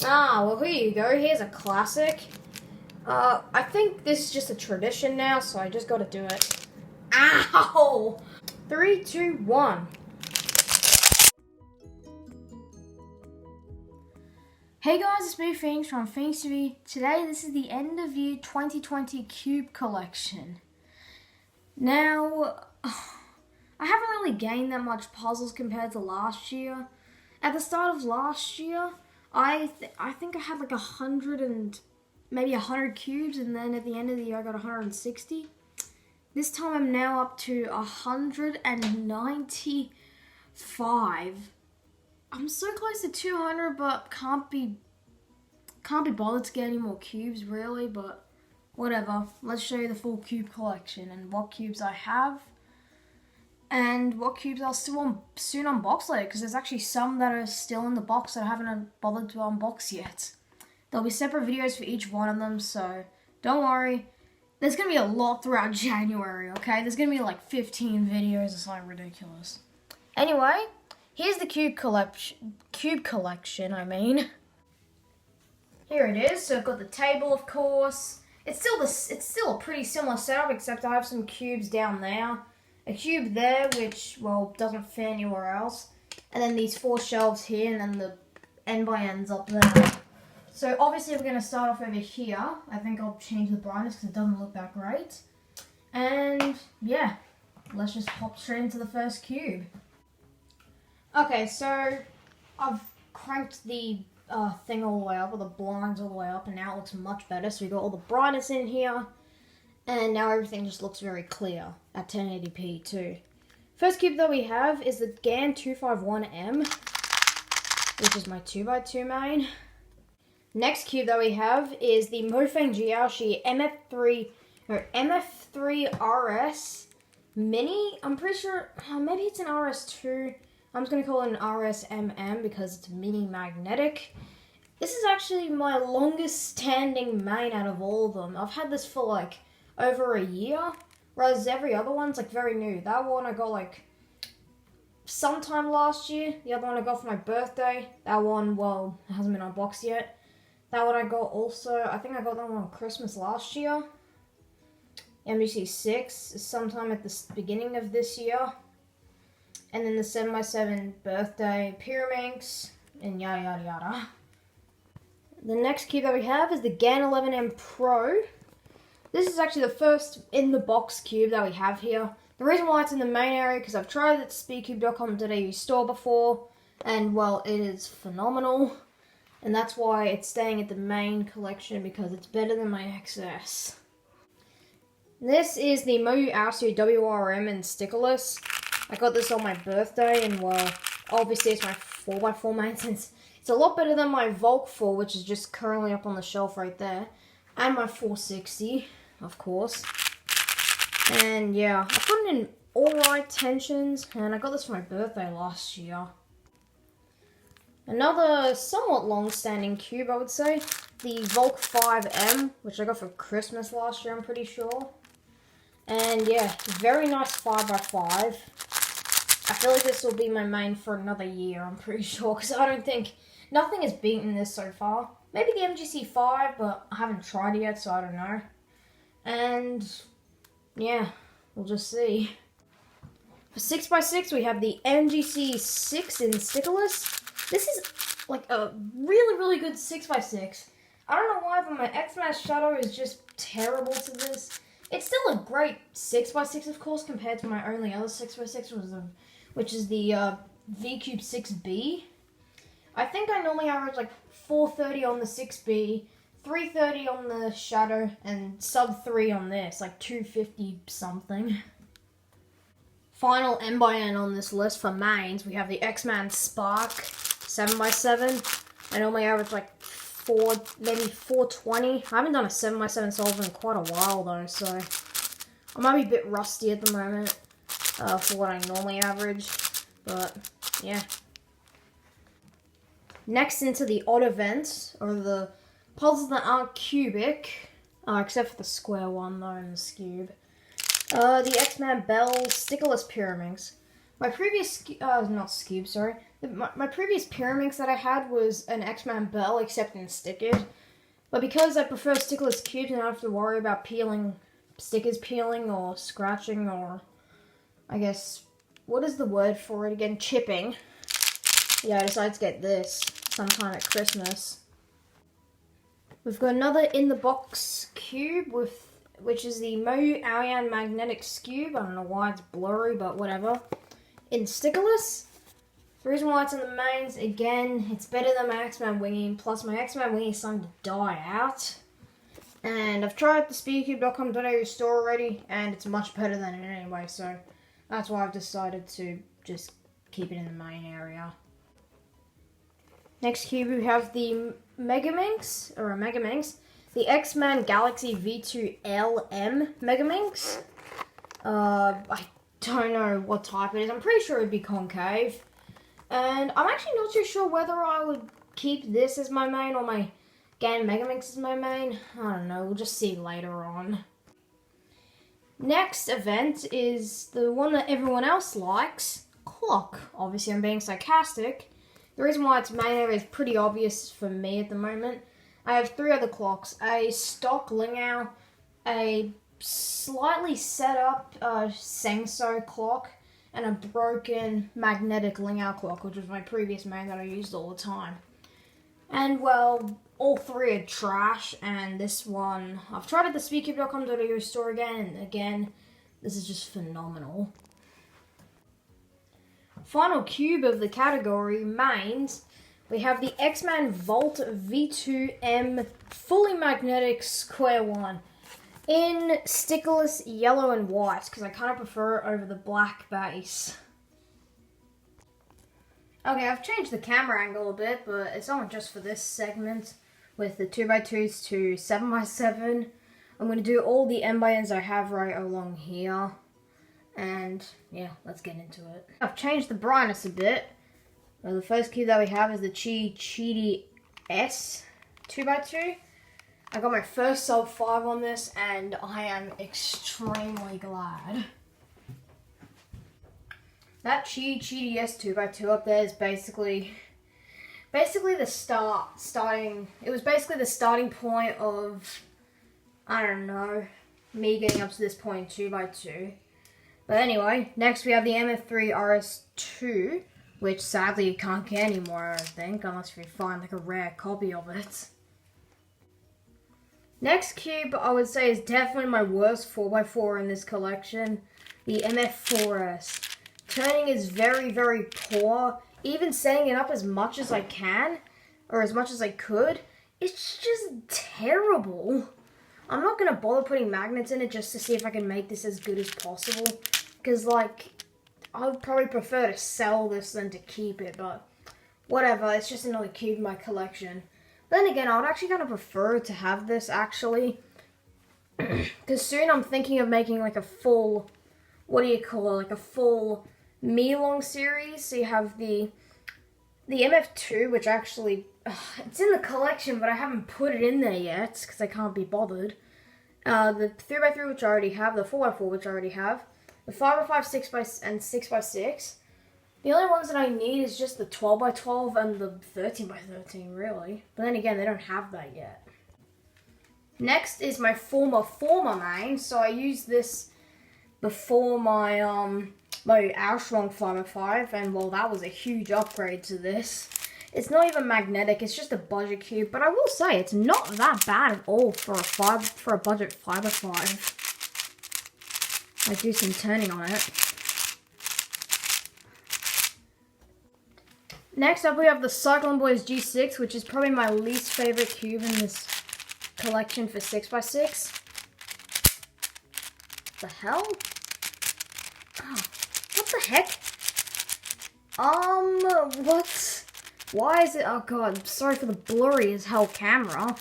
Ah, well, here you go. Here's a classic. I think this is just a tradition now, so I just gotta do it. Ow! 3, 2, 1. Hey guys, it's me, Phoenix from Phoenix TV. Today, this is the end of year 2020 cube collection. Now, I haven't really gained that much puzzles compared to last year. At the start of last year, I think I had like 100 and maybe 100 cubes, and then at the end of the year I got 160. This time I'm now up to 195. I'm so close to 200, but can't be bothered to get any more cubes really, but whatever. Let's show you the full cube collection and what cubes I have and what cubes I'll still soon unbox later, because there's actually some that are still in the box that I haven't bothered to unbox yet. There'll be separate videos for each one of them, so don't worry. There's going to be a lot throughout January, okay? There's going to be like 15 videos. It's like ridiculous. Anyway, here's the cube collection, I mean. Here it is. So I've got the table, of course. It's still a pretty similar setup, except I have some cubes down there. A cube there, which, well, doesn't fit anywhere else. And then these 4 shelves here, and then the end by ends up there. So obviously we're going to start off over here. I think I'll change the brightness because it doesn't look that great. And yeah, let's just hop straight into the first cube. Okay, so I've cranked the thing all the way up, or the blinds all the way up, and now it looks much better. So we got all the brightness in here, and now everything just looks very clear at 1080p too. First cube that we have is the GAN 251M, which is my 2x2 main. Next cube that we have is the Mofang Jiaoshi MF3 RS Mini. I'm pretty sure, maybe it's an RS2. I'm just going to call it an RSMM because it's mini magnetic. This is actually my longest standing main out of all of them. I've had this for like over a year, whereas every other one's like very new. That one I got like sometime last year. The other one I got for my birthday. That one, well, it hasn't been unboxed yet. That one I got also, I think I got that one on Christmas last year. MGC6 sometime at the beginning of this year. And then the 7x7 birthday Pyraminx, and yada yada yada. The next cube that we have is the GAN 11M Pro. This is actually the first in the box cube that we have here. The reason why it's in the main area, because I've tried it at speedcube.com.au store before, and well, it is phenomenal. And that's why it's staying at the main collection, because it's better than my XS. This is the Moyu Asu WRM and stickerless. I got this on my birthday, and well, obviously it's my 4x4 main, since it's a lot better than my Volk 4, which is just currently up on the shelf right there. And my 460, of course. And yeah, I put it in alright tensions, and I got this for my birthday last year. Another somewhat long-standing cube, I would say, the Volk 5M, which I got for Christmas last year, I'm pretty sure. And yeah, very nice 5x5. I feel like this will be my main for another year, I'm pretty sure, because I don't think, nothing has beaten this so far. Maybe the MGC5, but I haven't tried it yet, so I don't know. And yeah, we'll just see. For 6x6, we have the MGC6 in stickerless. This is like a really, really good 6x6. I don't know why, but my X-Mass Shadow is just terrible to this. It's still a great 6x6, of course, compared to my only other 6x6, which is the V-Cube 6B. I think I normally average like 430 on the 6B, 330 on the Shadow, and sub 3 on this, like 250 something. Final N by N on this list for mains, we have the X-Man Spark 7x7. I normally average like maybe 420. I haven't done a 7x7 solver in quite a while though, so I might be a bit rusty at the moment for what I normally average, but yeah. Next into the odd events, or the puzzles that aren't cubic, except for the square one though in the Scube. The X-Man Bell stickerless Pyraminx. My previous, not Scube, sorry. My previous Pyraminx that I had was an X-Man Bell, except in stickers. But because I prefer stickless cubes and I don't have to worry about stickers peeling or scratching or, I guess, what is the word for it again? Chipping. Yeah, I decided to get this sometime at Christmas. We've got another in-the-box cube which is the Moyu Aoyan Magnetics cube. I don't know why it's blurry, but whatever. In stickerless. The reason why it's in the mains, again, it's better than my X-Man Wingy, plus my X-Man Wingy is starting to die out. And I've tried the speedcube.com.au store already, and it's much better than it anyway, so that's why I've decided to just keep it in the main area. Next cube we have the Megaminx, the X-Man Galaxy V2 LM Megaminx. I don't know what type it is, I'm pretty sure it'd be concave. And I'm actually not too sure whether I would keep this as my main or my GAN Megaminx as my main. I don't know, we'll just see later on. Next event is the one that everyone else likes, Clock. Obviously I'm being sarcastic. The reason why it's main area is pretty obvious for me at the moment. I have 3 other clocks, a stock Lingao, a slightly set up Sengso clock, and a broken magnetic Lingao clock, which was my previous main that I used all the time. And well, all 3 are trash, and this one, I've tried at the speedcube.com.au store again, and again, this is just phenomenal. Final cube of the category, mains, we have the X-Man Volt V2M fully magnetic square one. In stickerless yellow and white, because I kind of prefer it over the black base. Okay, I've changed the camera angle a bit, but it's only just for this segment. With the 2x2s to 7x7. I'm going to do all the N/Ns I have right along here. And, yeah, let's get into it. I've changed the brightness a bit. Well, the first cube that we have is the Chi-Chi S 2x2. I got my first sub 5 on this, and I am extremely glad. That Chi-Chi S 2x2 up there is basically the starting point of, I don't know, me getting up to this point in 2x2. But anyway, next we have the MF3 RS2, which sadly you can't get anymore, I think, unless you find like a rare copy of it. Next cube, I would say, is definitely my worst 4x4 in this collection, the MF4S. Turning is very, very poor. Even setting it up as much as I can, or as much as I could, it's just terrible. I'm not going to bother putting magnets in it just to see if I can make this as good as possible. Because, like, I would probably prefer to sell this than to keep it, but whatever, it's just another cube in my collection. Then again, I would actually kind of prefer to have this, actually. Because soon I'm thinking of making, like, a full, what do you call it, like a full Mi-Long series. So you have the MF2, which actually, it's in the collection, but I haven't put it in there yet, because I can't be bothered. The 3x3, which I already have, the 4x4, which I already have, the 5x5, 6x, and 6x6. The only ones that I need is just the 12x12 and the 13x13, really. But then again, they don't have that yet. Next is my former main. So I used this before my my Auschwang 5x5, and well, that was a huge upgrade to this. It's not even magnetic, it's just a budget cube, but I will say it's not that bad at all for a budget 5x5. I do some turning on it. Next up we have the Cyclone Boys G6, which is probably my least favorite cube in this collection for 6x6. The hell? Oh, what the heck? What? Why is it, oh god, sorry for the blurry as hell camera,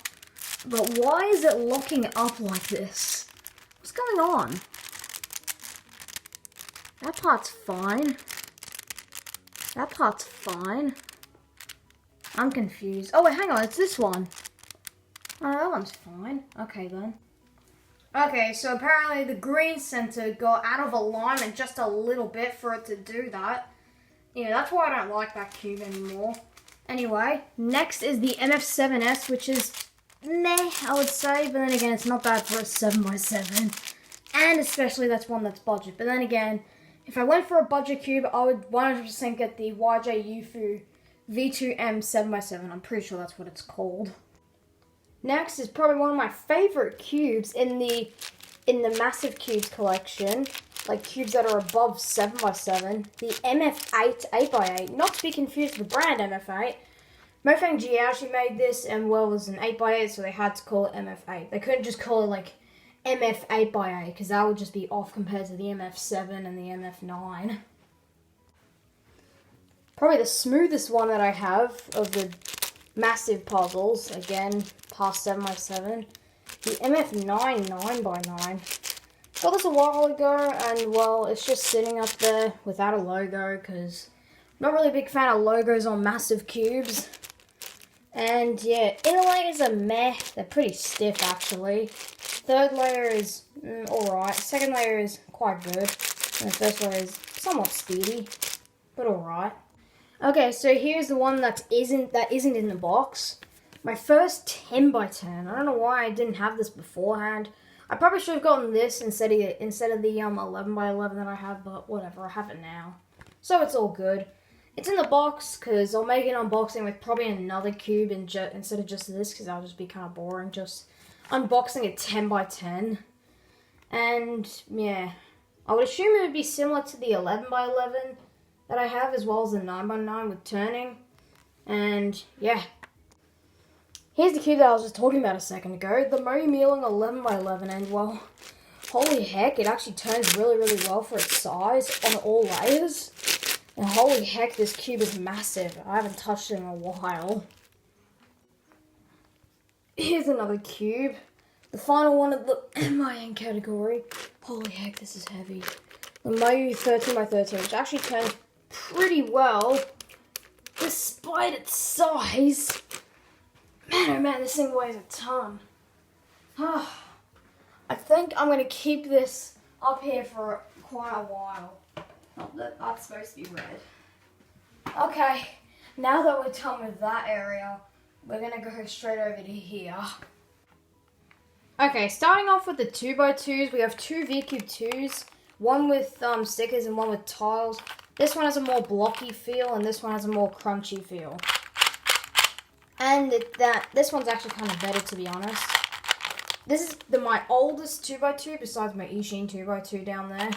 but why is it locking up like this? What's going on? That part's fine. That part's fine. I'm confused. Oh wait, hang on, it's this one. Oh, that one's fine. Okay then. Okay, so apparently the green center got out of alignment just a little bit for it to do that. Yeah, that's why I don't like that cube anymore. Anyway, next is the MF7S, which is meh, I would say. But then again, it's not bad for a 7x7. And especially that's one that's budget. But then again, if I went for a budget cube, I would 100% get the YJ Yufu V2M 7x7. I'm pretty sure that's what it's called. Next is probably one of my favorite cubes in the Massive Cubes collection. Like cubes that are above 7x7. The MF8 8x8. Not to be confused with the brand MF8. Mofang G actually made this, and well, it was an 8x8, so they had to call it MF8. They couldn't just call it like MF 8x8, because that would just be off compared to the MF7 and the MF9. Probably the smoothest one that I have of the massive puzzles, again, past 7x7, the MF9 9x9. Got this a while ago, and well, it's just sitting up there without a logo, because I'm not really a big fan of logos on massive cubes. And yeah, inner layers are meh, they're pretty stiff actually. Third layer is alright, second layer is quite good, and the first layer is somewhat speedy, but alright. Okay, so here's the one that isn't in the box. My first 10x10. I don't know why I didn't have this beforehand. I probably should have gotten this instead of the 11x11 that I have, but whatever, I have it now. So it's all good. It's in the box because I'll make an unboxing with probably another cube instead of just this, because that'll just be kind of boring. Just unboxing a 10x10. And yeah, I would assume it would be similar to the 11x11 that I have, as well as the 9x9 with turning. And yeah, here's the cube that I was just talking about a second ago, the Moe Mealing 11x11, and well, holy heck, it actually turns really, really well for its size on all layers. And holy heck, this cube is massive. I haven't touched it in a while. Here's another cube. The final one of the MIN category. Holy heck, this is heavy. The Moe 13x13, which actually turns pretty well, despite its size. Man, oh man, this thing weighs a ton. I think I'm going to keep this up here for quite a while. Oh, that's supposed to be red. Okay, now that we're done with that area, we're going to go straight over to here. Okay, starting off with the 2x2s, we have two V-Cube 2s. One with stickers and one with tiles. This one has a more blocky feel, and this one has a more crunchy feel. And this one's actually kind of better, to be honest. This is my oldest 2x2, besides my Ishin 2x2 down there.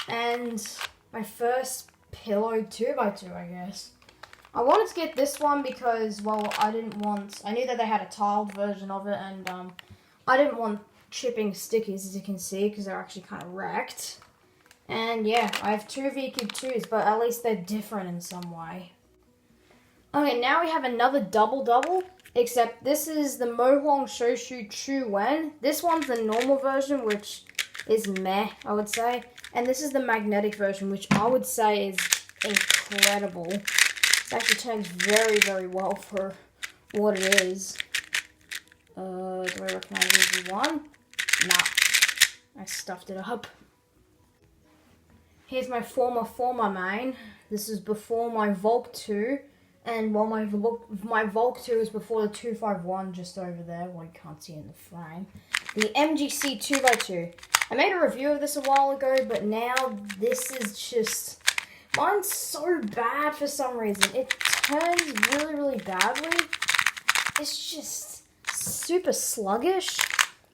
And my first pillow 2x2, I guess. I wanted to get this one because, well, I knew that they had a tiled version of it, and I didn't want chipping stickers, as you can see, because they're actually kind of wrecked. And yeah, I have two V-Cube 2s, but at least they're different in some way. Okay, now we have another double-double, except this is the Mohong Shoshu Chu Wen. This one's the normal version, which is meh, I would say. And this is the magnetic version, which I would say is incredible. It actually turns very, very well for what it is. Do I recognize this one? Nah. I stuffed it up. Here's my former main. This is before my Volk 2. And while my Volk 2 is before the 251 just over there. Well, you can't see it in the frame. The MGC 2x2. I made a review of this a while ago, but now this is just... Mine's so bad for some reason. It turns really, really badly. It's just super sluggish.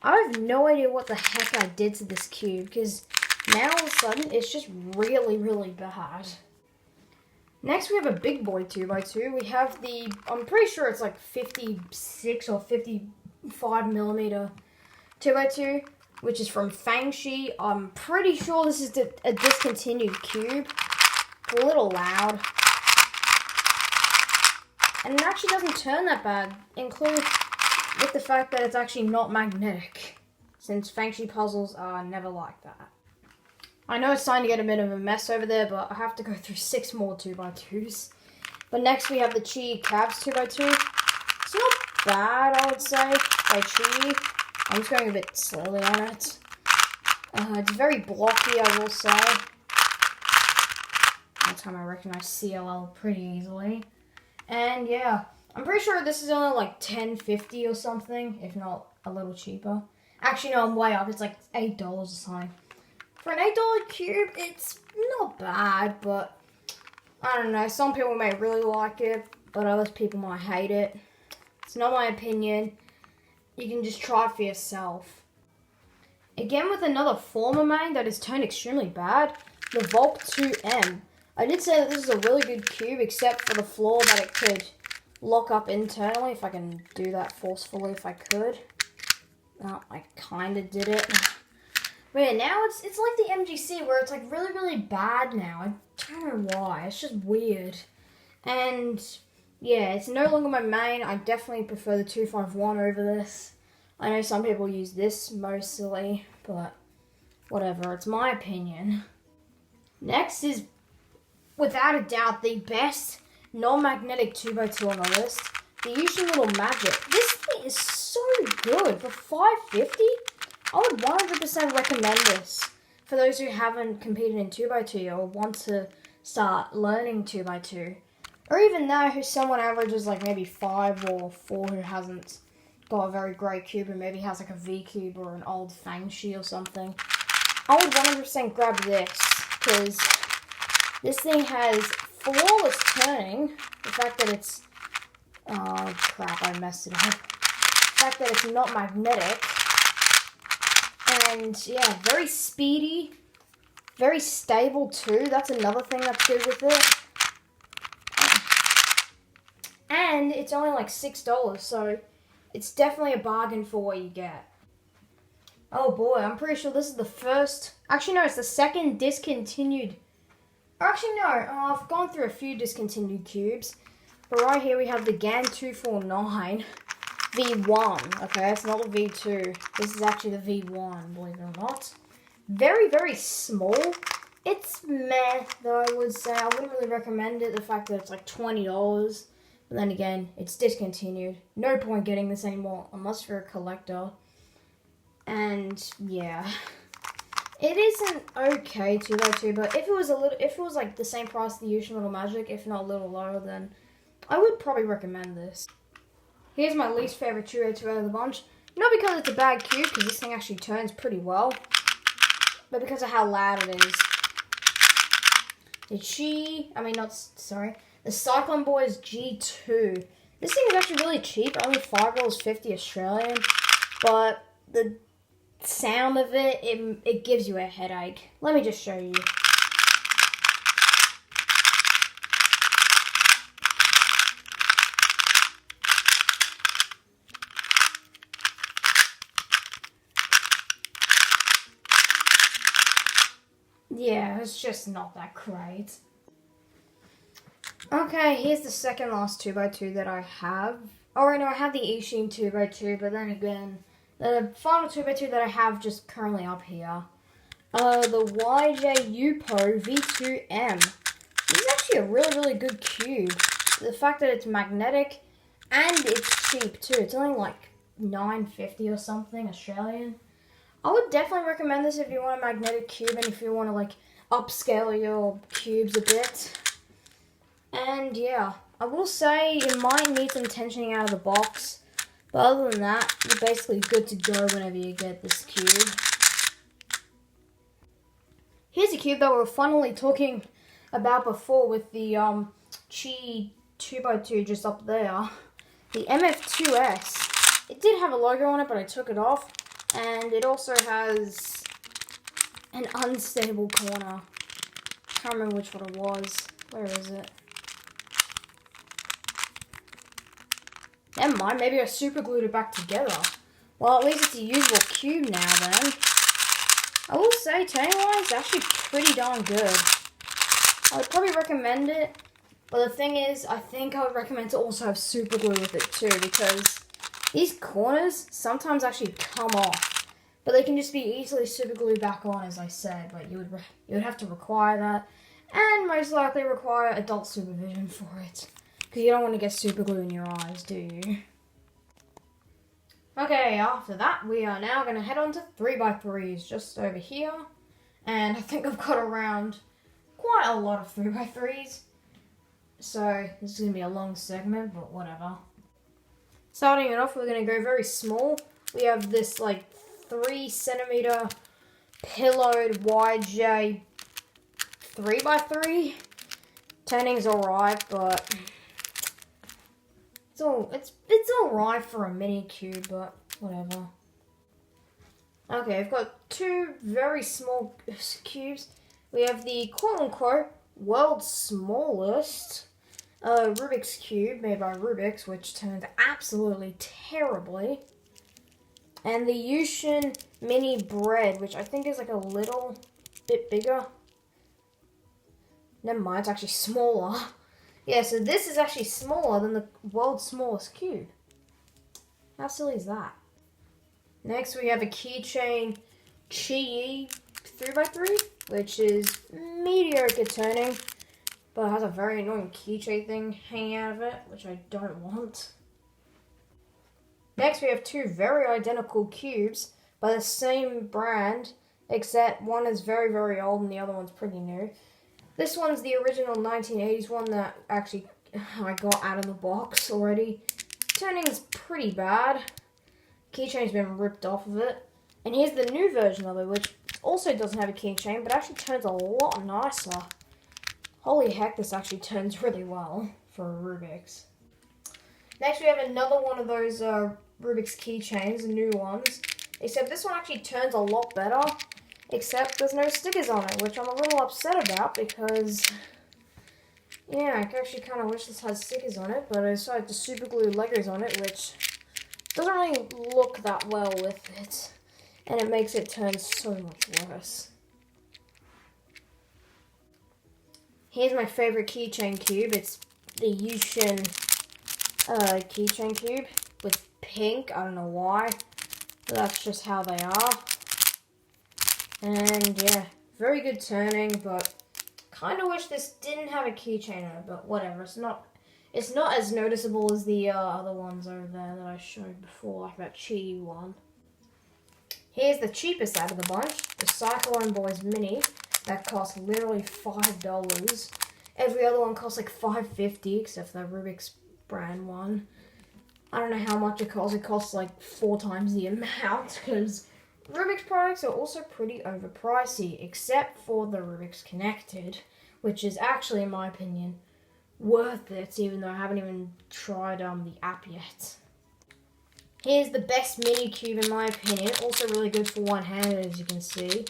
I have no idea what the heck I did to this cube, because now all of a sudden it's just really, really bad. Next we have a big boy 2x2. We have the, I'm pretty sure it's like 56 or 55 millimeter 2x2, which is from Fangshi. I'm pretty sure this is a discontinued cube. It's a little loud. And it actually doesn't turn that bad, including with the fact that it's actually not magnetic, since Fangshi puzzles are never like that. I know it's starting to get a bit of a mess over there, but I have to go through 6 more 2x2s. But next we have the Chi Cavs 2x2. It's not bad, I would say, by Chi. I'm just going a bit slowly on it. It's very blocky, I will say. time I recognize CLL pretty easily. And yeah, I'm pretty sure this is only like $10.50 or something, if not a little cheaper. Actually, no, I'm way up. It's like $8 or something. For an $8 cube, it's not bad, but I don't know. Some people may really like it, but other people might hate it. It's not my opinion. You can just try it for yourself. Again, with another former main that is turned extremely bad, the Volk 2M. I did say that this is a really good cube, except for the flaw that it could lock up internally, if I can do that forcefully if I could. Oh, I kind of did it. But yeah, now it's like the MGC, where it's like really, really bad now. I don't know why. It's just weird. And yeah, it's no longer my main. I definitely prefer the 251 over this. I know some people use this mostly, but whatever. It's my opinion. Next is, without a doubt, the best non-magnetic 2x2 on the list, the Yushin Little Magic. This thing is so good. For $5.50, I would 100% recommend this for those who haven't competed in 2x2 or want to start learning 2x2. Or even now, who's someone averages like maybe 5 or 4 who hasn't got a very great cube and maybe has like a V cube or an old Fangshi or something. I would 100% grab this, because this thing has flawless turning. The fact that it's... oh crap, I messed it up. The fact that it's not magnetic. And yeah, very speedy. Very stable too. That's another thing that's good with it. And it's only like $6, so it's definitely a bargain for what you get. Oh boy, I'm pretty sure this is the first... actually no, it's the second discontinued... or actually no, I've gone through a few discontinued cubes. But right here we have the GAN 249 V1. Okay, it's not the V2. This is actually the V1, believe it or not. Very, very small. It's meh, though, I would say. I wouldn't really recommend it, the fact that it's like $20. But then again, it's discontinued. No point getting this anymore, unless you're a collector. And yeah, it isn't okay 2x2, but if it was like the same price as the Yushin Little Magic, if not a little lower, then I would probably recommend this. Here's my least favorite 2x2 out of the bunch. Not because it's a bad cube, because this thing actually turns pretty well, but because of how loud it is. The Cyclone Boys G2. This thing is actually really cheap, only $5.50 Australian, but the sound of it gives you a headache. Let me just show you. Yeah, it's just not that great. Okay, here's the second last 2x2 that I have. Oh, right, no, I have the Ishin 2x2, but then again, the final 2x2 that I have just currently up here. The YJ Yupo V2M. This is actually a really, really good cube. The fact that it's magnetic and it's cheap too. It's only like $9.50 or something Australian. I would definitely recommend this if you want a magnetic cube and if you want to like upscale your cubes a bit. And yeah, I will say it might need some tensioning out of the box, but other than that, you're basically good to go whenever you get this cube. Here's a cube that we were funnily talking about before with the Chi 2x2 just up there. The MF2S. It did have a logo on it, but I took it off. And it also has an unstable corner. I can't remember which one it was. Where is it? Never mind, maybe I super glued it back together. Well, at least it's a usable cube now then. I will say, turning-wise, it's actually pretty darn good. I would probably recommend it, but the thing is, I think I would recommend to also have super glue with it too, because these corners sometimes actually come off, but they can just be easily super glued back on, as I said, but you would have to require that, and most likely require adult supervision for it. Because you don't want to get super glue in your eyes, do you? Okay, after that, we are now going to head on to 3x3s just over here. And I think I've got around quite a lot of 3x3s. So this is going to be a long segment, but whatever. Starting it off, we're going to go very small. We have this like 3 centimeter pillowed YJ 3x3. Turning's alright, but it's alright for a mini cube, but whatever. Okay, I've got 2 very small cubes. We have the quote-unquote world's smallest Rubik's Cube made by Rubik's, which turned absolutely terribly. And the Yushin Mini Bread, which I think is like a little bit bigger. Never mind, it's actually smaller. Yeah, so this is actually smaller than the world's smallest cube. How silly is that? Next, we have a keychain Chi 3x3, which is mediocre turning, but has a very annoying keychain thing hanging out of it, which I don't want. Next, we have 2 very identical cubes by the same brand, except one is very, very old and the other one's pretty new. This one's the original 1980s one that actually I got out of the box already. Turning's pretty bad. Keychain's been ripped off of it. And here's the new version of it, which also doesn't have a keychain, but actually turns a lot nicer. Holy heck, this actually turns really well for Rubik's. Next, we have another one of those Rubik's keychains, the new ones. Except this one actually turns a lot better. Except there's no stickers on it, which I'm a little upset about because, yeah, I actually kind of wish this had stickers on it, but I decided to super glue Legos on it, which doesn't really look that well with it, and it makes it turn so much worse. Here's my favorite keychain cube. It's the Yushin keychain cube with pink. I don't know why, but that's just how they are. And yeah, very good turning, but kind of wish this didn't have a keychain on it, but whatever. It's not as noticeable as the other ones over there that I showed before, like that Chi one. Here's the cheapest out of the bunch, the Cyclone Boys Mini. That costs literally $5. Every other one costs like $5.50, except for the Rubik's brand one. I don't know how much it costs. It costs like 4 times the amount, because Rubik's products are also pretty overpricey, except for the Rubik's Connected, which is actually, in my opinion, worth it, even though I haven't even tried the app yet. Here's the best mini cube in my opinion, also really good for one-handed, as you can see.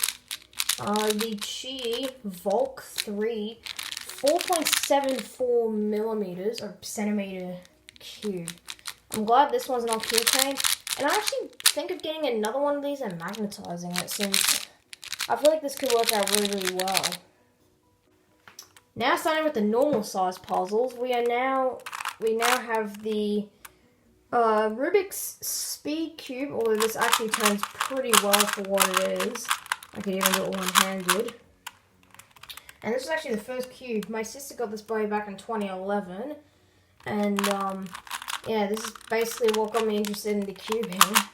The Chi Volk 3 4.74 millimeters or centimeter cube. I'm glad this one's not keychain, and I actually think of getting another one of these and magnetizing it, since I feel like this could work out really, really well. Now starting with the normal size puzzles, we now have the Rubik's Speed Cube, although this actually turns pretty well for what it is. I could even do it one-handed. And this is actually the first cube. My sister got this way back in 2011. And yeah, this is basically what got me interested in the cubing.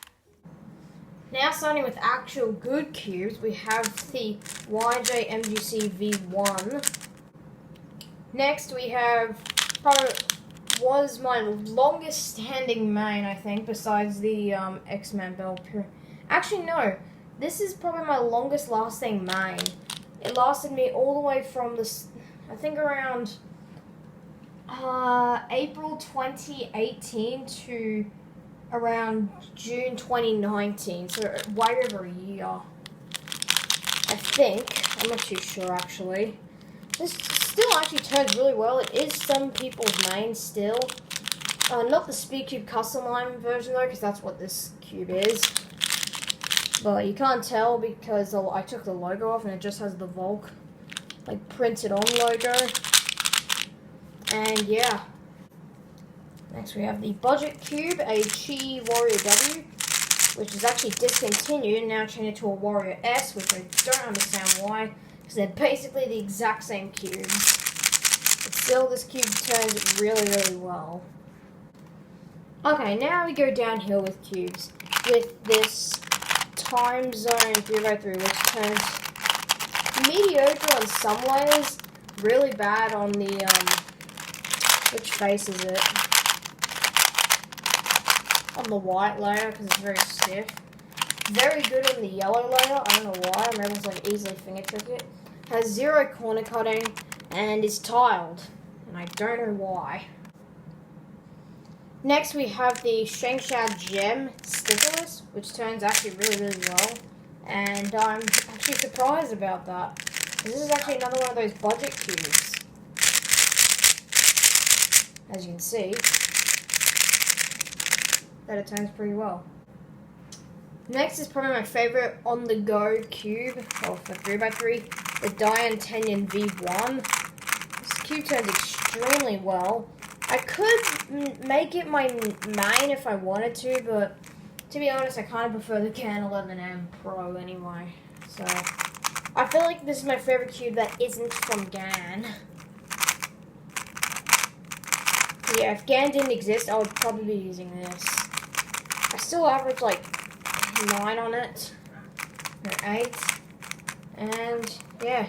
Now starting with actual good cubes, we have the YJ MGC V1. Next we have was my longest standing main, I think, besides the X-Men Bell. Actually, no. This is probably my longest lasting main. It lasted me all the way from this, I think around April 2018 to around June 2019. So way over a year. I think. I'm not too sure actually. This still actually turns really well. It is some people's main still. Not the SpeedCube custom line version though, because that's what this cube is. But you can't tell because I took the logo off and it just has the Volk like printed on logo. And yeah. Next we have the Budget Cube, a Chi Warrior W, which is actually discontinued and now changed to a Warrior S, which I don't understand why, because they're basically the exact same cubes. But still, this cube turns really, really well. Okay, now we go downhill with cubes. With this Time Zone 3x3, which turns mediocre on some layers, really bad on the, which face is it? On the white layer, because it's very stiff. Very good on the yellow layer, I don't know why, I'm able to like easily fingertip it. Has 0 corner cutting, and is tiled, and I don't know why. Next we have the Shengshao Gem Stickerless, which turns actually really well. And I'm actually surprised about that. This is actually another one of those budget cubes. As you can see, that it turns pretty well. Next is probably my favorite on-the-go cube, or for 3x3, the Dian Tenyan V1. This cube turns extremely well. I could make it my main if I wanted to, but to be honest, I kind of prefer the Gan 11M Pro anyway. So, I feel like this is my favorite cube that isn't from Gan. Yeah, if Gan didn't exist, I would probably be using this. I still average like 9 on it, or 8, and yeah.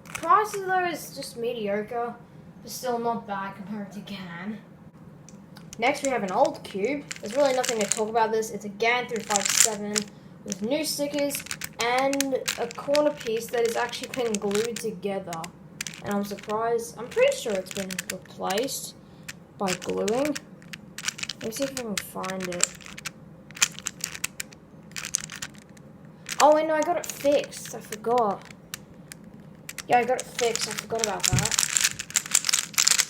Prices though is just mediocre, but still not bad compared to Gan. Next we have an old cube. There's really nothing to talk about this. It's a Gan 357 with new stickers and a corner piece that has actually been glued together. And I'm surprised. I'm pretty sure it's been replaced by gluing. Let me see if I can find it. Oh wait, no, I got it fixed. I forgot. Yeah, I got it fixed. I forgot about that.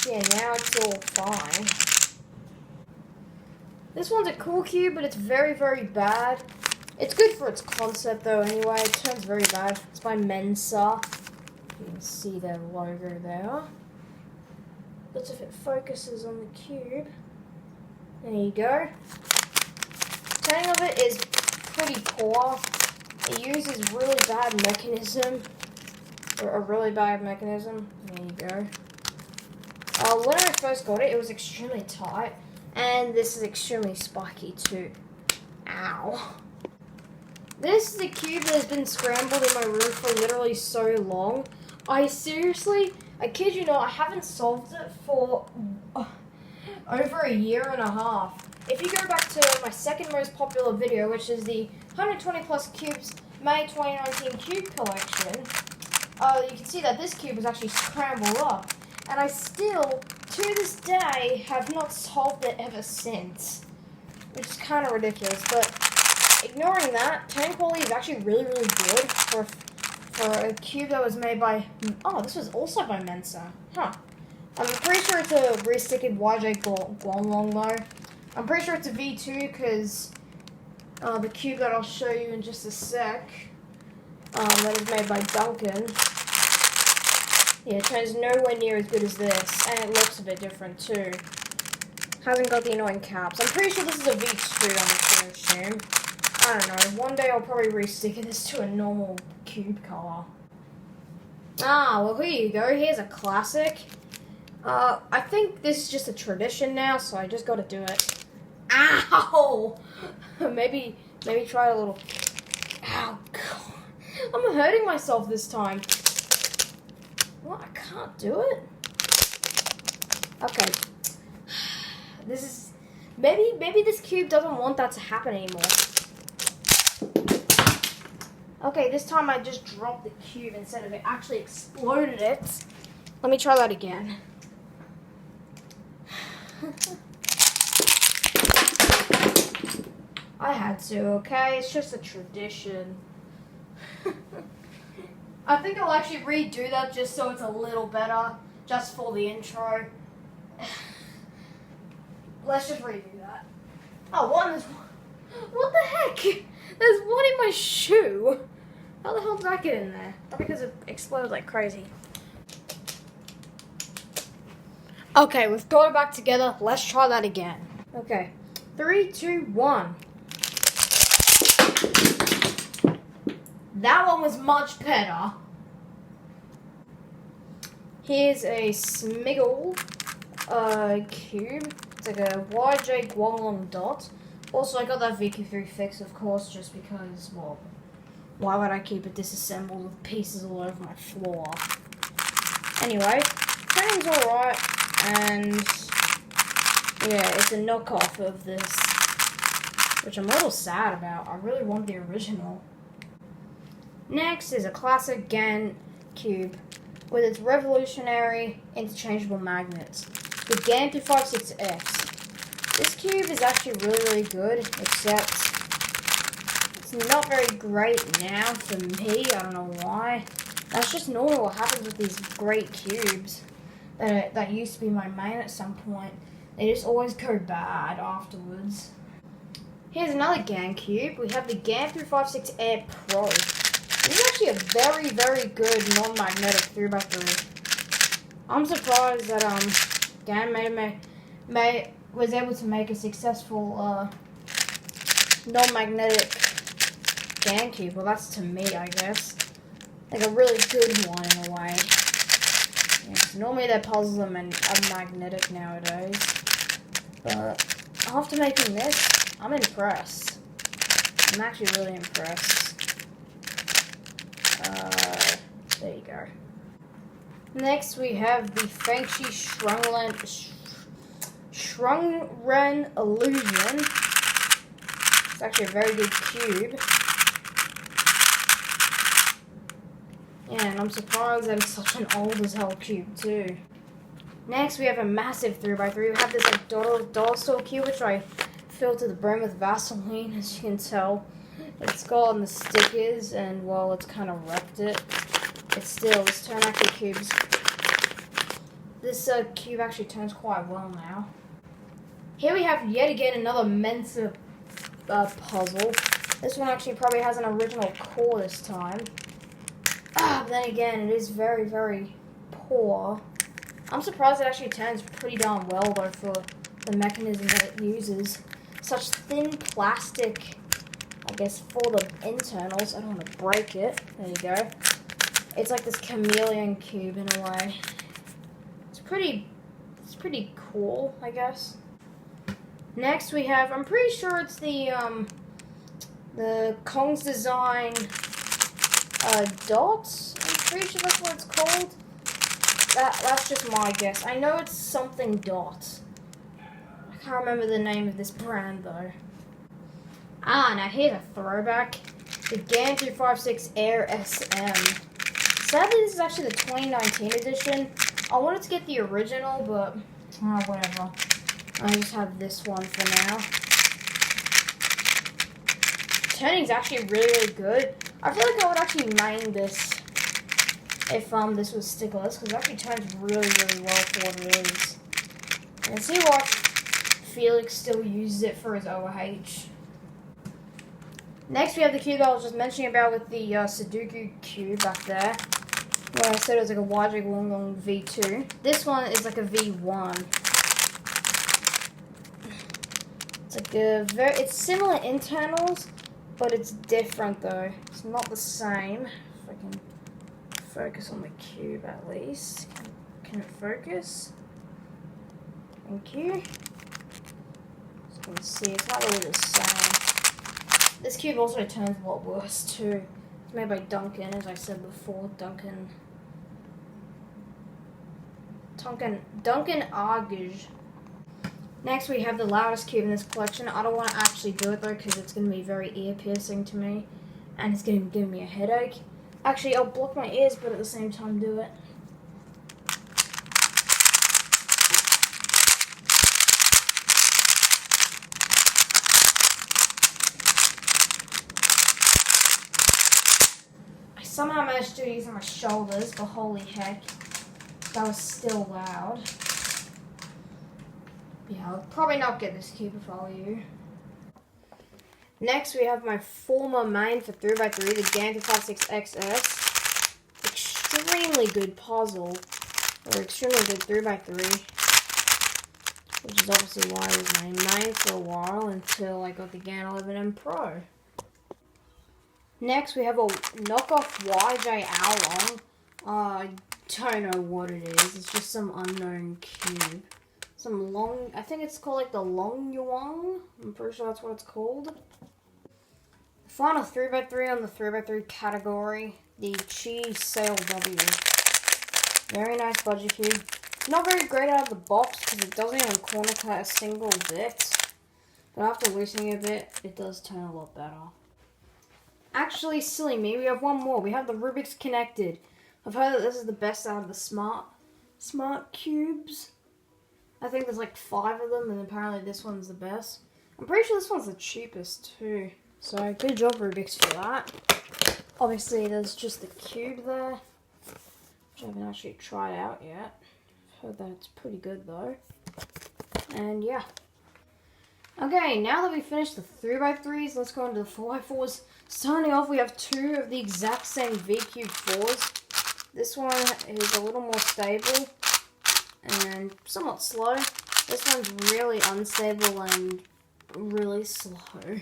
Yeah, now it's all fine. This one's a cool cube, but it's very, very bad. It's good for its concept, though, anyway. It turns very bad. It's by Mensa. You can see their logo there. But if it focuses on the cube, there you go. Turning of it is pretty poor. It uses really bad mechanism. Or a really bad mechanism. There you go. When I first got it, it was extremely tight. And this is extremely spiky too. Ow. This is a cube that has been scrambled in my room for literally so long. I kid you not, I haven't solved it for over a year and a half. If you go back to my second most popular video, which is the 120 plus cubes May 2019 cube collection, you can see that this cube was actually scrambled up. And I still, to this day, have not solved it ever since. Which is kind of ridiculous, but ignoring that, turn quality is actually really, really good for a cube that was made by... Oh, this was also by Mensa. Huh. I'm pretty sure it's a re-sticked YJ Guanglong though. I'm pretty sure it's a V2 because the cube that I'll show you in just a sec, that is made by Duncan. Yeah, it turns nowhere near as good as this, and it looks a bit different too. Hasn't got the annoying caps. I'm pretty sure this is a V2 on the assume. I don't know, one day I'll probably re-stick this to a normal cube color. Ah, well here you go, here's a classic. I think this is just a tradition now, so I just gotta do it. Ow! maybe try a little... Ow, God. I'm hurting myself this time. What? I can't do it? Okay. This is... Maybe this cube doesn't want that to happen anymore. Okay, this time I just dropped the cube instead of it actually exploded it. Let me try that again. I had to, okay? It's just a tradition. I think I'll actually redo that just so it's a little better, just for the intro. Let's just redo that. Oh, what the heck? There's one in my shoe. How the hell did that get in there? Probably because it exploded like crazy. Okay, we've got it back together. Let's try that again. Okay, 3, 2, 1. That one was much better. Here's a Smiggle cube. It's like a YJ Guanglong dot. Also, I got that VQ3 fix, of course, just because, well, why would I keep it disassembled with pieces all over my floor? Anyway, turning's alright, and yeah, it's a knockoff of this, which I'm a little sad about. I really want the original. Next is a classic GAN cube with its revolutionary interchangeable magnets, the GAN 256X. This cube is actually really good, except it's not very great now for me. I don't know why. That's just normally what happens with these great cubes that used to be my main at some point. They just always go bad afterwards. Here's another GAN cube. We have the GAN 356 Air Pro. This is actually a very, very good non-magnetic 3x3. I'm surprised that GAN was able to make a successful non-magnetic GAN cube. Well, that's to me, I guess. Like a really good one in a way. Yeah, normally their puzzles are magnetic nowadays. But after making this, I'm impressed. I'm actually really impressed. There you go. Next we have the Fengshi Shrungren Illusion. It's actually a very good cube. Yeah, and I'm surprised that it's such an old as hell cube too. Next we have a massive 3x3. We have this like dollar store cube, which I filled to the brim with Vaseline, as you can tell. It's got on the stickers, and well, it's kind of wrecked it. It's still, this turn actually cubes. This cube actually turns quite well now. Here we have yet again another Mensa puzzle. This one actually probably has an original core this time. But then again, it is very, very poor. I'm surprised it actually turns pretty darn well though for the mechanism that it uses. Such thin plastic, I guess, for the internals. I don't want to break it. There you go. It's like this chameleon cube in a way. It's pretty cool, I guess. Next we have, I'm pretty sure it's the Kong's Design dots. I'm pretty sure that's what it's called. That's just my guess. I know it's something dot. I can't remember the name of this brand though. Now here's a throwback. The GAN 356 Air SM. Sadly, this is actually the 2019 edition. I wanted to get the original, but whatever. I just have this one for now. Turning's actually really, really good. I feel like I would actually main this if this was stickless, because it actually turns really, really well for what it is. And see what Felix still uses it for his OH. Next we have the cube I was just mentioning about with the Sudoku cube back there. Where I said it was like a YJ Longlong V2. This one is like a V1. It's like it's similar internals, but it's different though. It's not the same. If I can focus on the cube at least. Can it focus? Thank you. As you can see, it's not really the same. This cube also turns a lot worse too. It's made by Duncan, as I said before. Duncan Argage. Next we have the loudest cube in this collection. I don't want to actually do it though, because it's going to be very ear-piercing to me. And it's going to give me a headache. Actually, I'll block my ears, but at the same time do it. I somehow managed to do it using my shoulders, but holy heck. That was still loud. Yeah, I'll probably not get this cube if I were you. Next, we have my former main for 3x3, the GAN 256XS. Extremely good puzzle, or extremely good 3x3, which is obviously why I was my main for a while until I got the GAN 11M Pro. Next, we have a knockoff YJ Oolong. I don't know what it is. It's just some unknown cube. Some long, I think it's called like the Long Yuan. I'm pretty sure that's what it's called. Final 3x3 on the 3x3 category, the Chi Sail W. Very nice budget cube. Not very great out of the box because it doesn't even corner cut a single bit. But after loosening it a bit, it does turn a lot better. Actually, silly me, we have one more. We have the Rubik's Connected. I've heard that this is the best out of the smart cubes. I think there's like 5 of them, and apparently this one's the best. I'm pretty sure this one's the cheapest too. So good job, Rubik's, for that. Obviously, there's just the cube there, which I haven't actually tried out yet. I've heard that it's pretty good though. And yeah. Okay, now that we've finished the 3x3s, let's go into the 4x4s. Starting off, we have 2 of the exact same V-Cube 4s. This one is a little more stable and somewhat slow. This one's really unstable and really slow.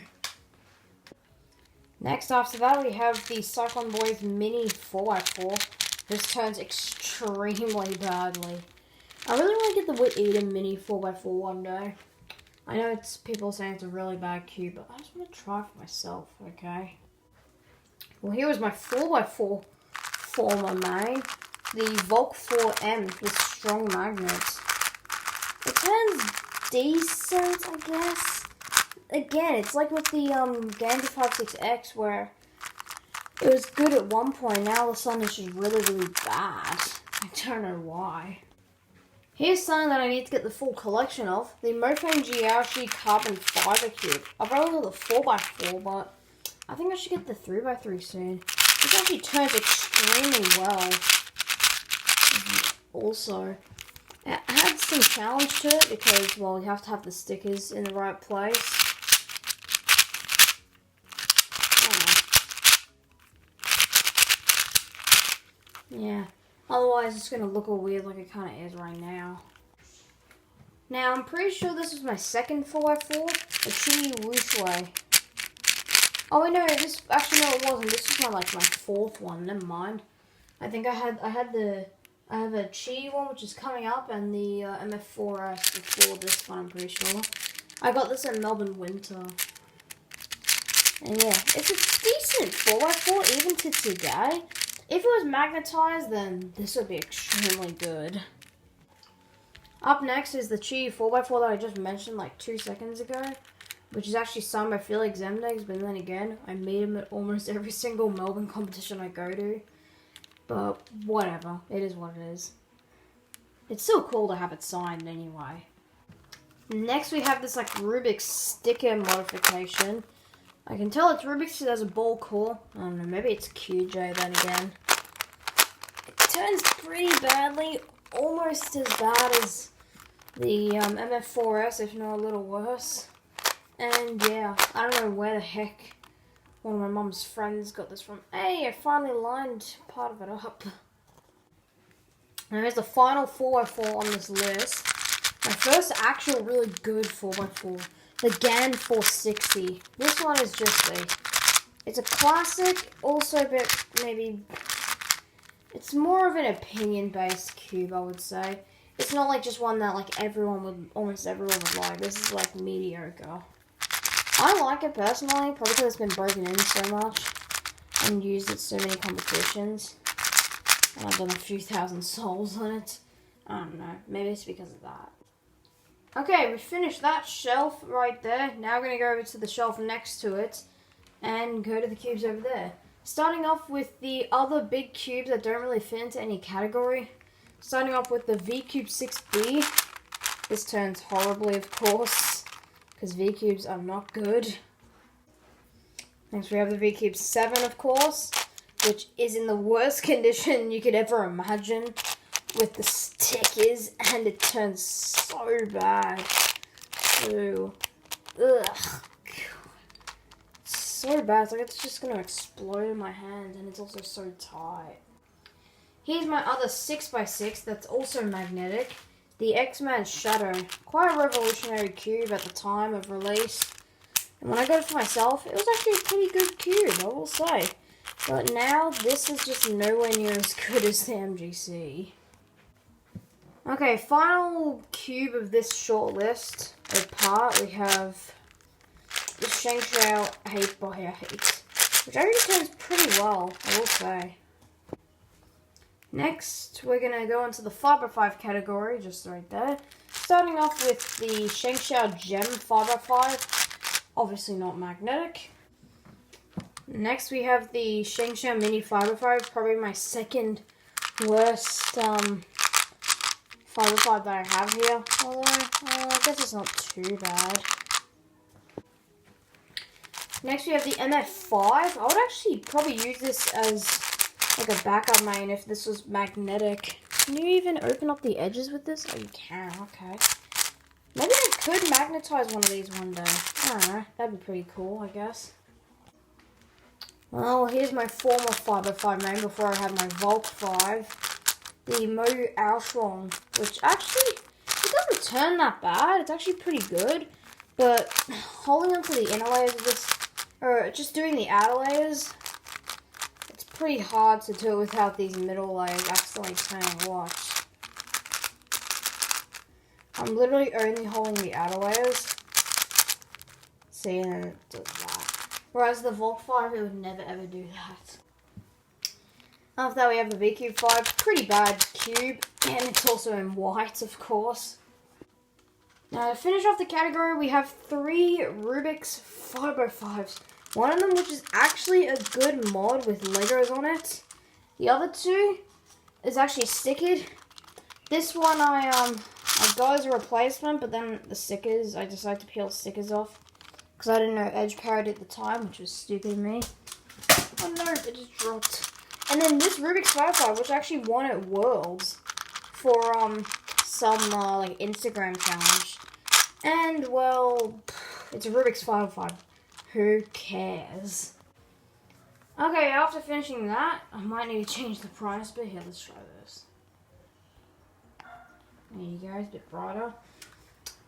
Next after that, we have the Cyclone Boys Mini 4x4. This turns extremely badly. I really want to get the Wit Eater Mini 4x4 one day. I know it's people saying it's a really bad cube, but I just want to try for myself, okay? Well, here is my 4x4 for my main. The Volk 4M with strong magnets. It turns decent, I guess. Again, it's like with the Gandy 56X where it was good at one point, now all of a sudden it's just really, really bad. I don't know why. Here's something that I need to get the full collection of. The Mofang Jiaoshi Carbon Fiber Cube. I've already got the 4x4, but I think I should get the 3x3 soon. This actually turns extremely well. Also, it had some challenge to it because, well, you have to have the stickers in the right place. Yeah. Otherwise, it's going to look all weird like it kind of is right now. Now, I'm pretty sure this was my second 4x4, the Chi Wuxue. Oh, wait, no, this, actually, no, it wasn't. This was my 4th one, never mind. I think I have a Chi one, which is coming up, and the MF4S before this one, I'm pretty sure. I got this at Melbourne Winter. And yeah, it's a decent 4x4, even to today. If it was magnetized, then this would be extremely good. Up next is the Chi 4x4 that I just mentioned like 2 seconds ago, which is actually signed by Felix Zemdegs, but then again, I meet him at almost every single Melbourne competition I go to. But whatever, it is what it is. It's still cool to have it signed anyway. Next we have this like Rubik's sticker modification. I can tell it's Rubik's because it has a ball core. I don't know, maybe it's QJ then again. It turns pretty badly, almost as bad as the MF4S, if not a little worse. And yeah, I don't know where the heck one of my mum's friends got this from. Hey, I finally lined part of it up. Now here's the final 4x4 on this list. My first actual really good 4x4. The GAN 460. This one is just it's a classic, also a bit, maybe, it's more of an opinion-based cube, I would say. It's not like just one that like almost everyone would like. This is like mediocre. I like it personally, probably because it's been broken in so much and used at so many competitions. And I've done a few thousand souls on it. I don't know, maybe it's because of that. Okay, we finished that shelf right there. Now we're going to go over to the shelf next to it and go to the cubes over there. Starting off with the other big cubes that don't really fit into any category. Starting off with the V-Cube 6B. This turns horribly, of course, because V-Cubes are not good. Next we have the V-Cube 7, of course, which is in the worst condition you could ever imagine. With the stickers, and it turns so bad. So, ugh. It's so bad. It's like it's just going to explode in my hand, and it's also so tight. Here's my other 6x6 that's also magnetic. The X-Man Shadow. Quite a revolutionary cube at the time of release. And when I got it for myself, it was actually a pretty good cube, I will say. But now, this is just nowhere near as good as the MGC. Okay, final cube of this short list or part, we have the Shengshou 8x8, which actually turns pretty well, I will say. Next, we're going to go into the 5x5 category, just right there. Starting off with the Shengxiao Gem 5x5, obviously not magnetic. Next, we have the Shengxiao Mini 5x5, probably my second worst 5x5 that I have here. Although, I guess it's not too bad. Next, we have the MF5. I would actually probably use this as like a backup main if this was magnetic. Can you even open up the edges with this? Oh, you can. Okay. Maybe I could magnetize one of these one day. I don't know. That'd be pretty cool, I guess. Well, here's my former 5x5 main before I had my Volk 5. The Mo Aoshuang, which actually, it doesn't turn that bad. It's actually pretty good. But holding onto the inner layers of this, or just doing the outer layers, it's pretty hard to do it without these middle layers accidentally turning. Watch. I'm literally only holding the outer layers. See, and it does that. Whereas the Volk 5, it would never ever do that. After that, we have the VCube 5. Pretty bad cube, and it's also in white, of course. Now, to finish off the category, we have 3 Rubik's 5x5s. One of them, which is actually a good mod with Legos on it. The other 2 is actually stickered. This one I got as a replacement, but then the stickers, I decided to peel stickers off. Because I didn't know Edge parity at the time, which was stupid of me. Oh no, it just dropped. And then this Rubik's 5x5, which actually won at Worlds for some like Instagram challenge. And well, it's a Rubik's 5x5. Who cares? Okay, after finishing that, I might need to change the price, but here, let's try this. There you go, it's a bit brighter.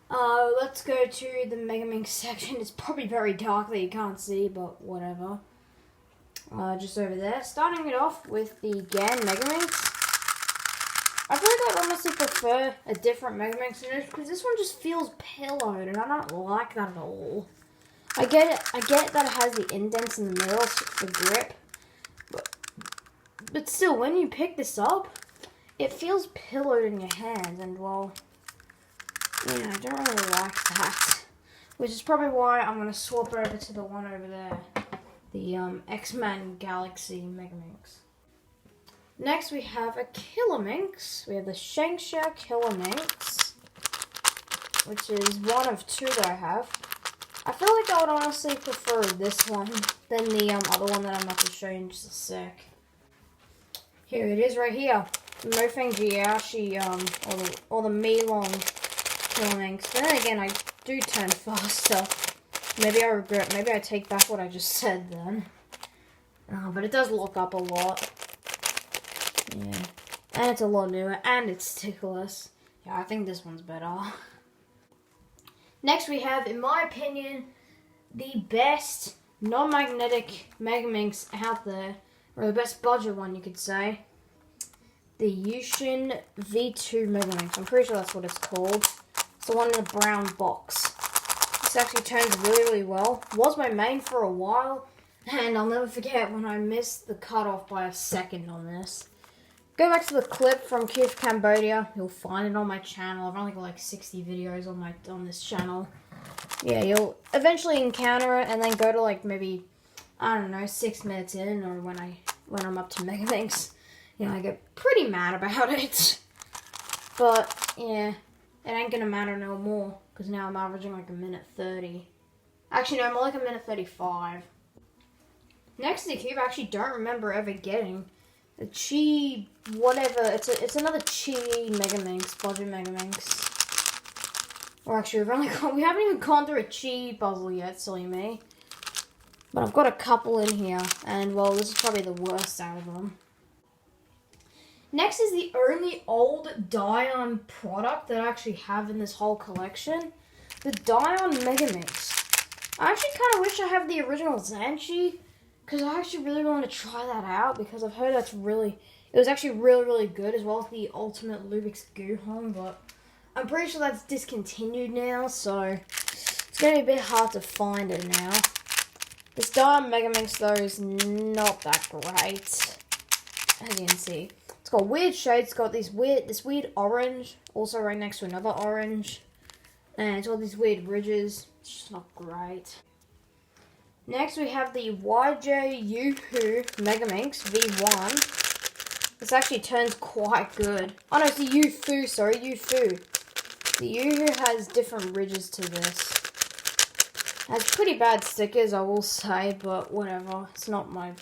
Let's go to the Megaminx section. It's probably very dark that you can't see, but whatever. Just over there. Starting it off with the GAN Megaminx. I feel like I'd honestly prefer a different Megaminx finish because this one just feels pillowed and I don't like that at all. I get that it has the indents in the middle for grip, but still, when you pick this up, it feels pillowed in your hands, and well, you know, I don't really like that. Which is probably why I'm going to swap over to the one over there, the X-Men Galaxy Megaminx. Next, we have a Killer Minx. We have the Shengxiao Killer Minx, which is one of 2 that I have. I feel like I would honestly prefer this one than the other one that I'm about to show you in just a sec. Here it is right here. The Mofeng Jiaoshi, or the Milong Killer Minx. But then again, I do turn faster. Maybe I regret, maybe I take back what I just said then. But it does lock up a lot. Yeah. And it's a lot newer, and it's stickless. Yeah, I think this one's better. Next we have, in my opinion, the best non-magnetic Megaminx out there, or the best budget one you could say. The Yushin V2 Megaminx. I'm pretty sure that's what it's called. It's the one in the brown box. This actually turns really, really well. Was my main for a while, and I'll never forget when I missed the cutoff by a second on this. Go back to the clip from Cube Cambodia. You'll find it on my channel. I've only got like 60 videos on this channel. Yeah, you'll eventually encounter it, and then go to like maybe, I don't know, 6 minutes in, or when I'm up to Megaminx. You know, I get pretty mad about it. But yeah, it ain't gonna matter no more because now I'm averaging like 1:30. Actually, no, more like 1:35. Next to the cube, I actually don't remember ever getting a Chi, whatever. It's another Chi Megaminx, budget Megaminx. Or actually, we haven't even gone through a Chi puzzle yet, silly me. But I've got a couple in here, and well, this is probably the worst out of them. Next is the only old Dion product that I actually have in this whole collection. The Dion Megaminx. I actually kind of wish I have the original Zanchi, because I actually really want to try that out, because I've heard it was actually really, really good, as well as the Ultimate Lubix Guhong, but I'm pretty sure that's discontinued now, so it's going to be a bit hard to find it now. This Dion Megaminx, though, is not that great, as you can see. It's got weird shades. It's got this weird orange, also right next to another orange, and it's got these weird ridges. It's just not great. Next, we have the YJ Yoo-Hoo Megaminx V1. This actually turns quite good. Oh no, it's the Yoo-Foo, sorry, Yoo-Foo. The Yoo-Hoo has different ridges to this. It has pretty bad stickers, I will say, but whatever. It's not my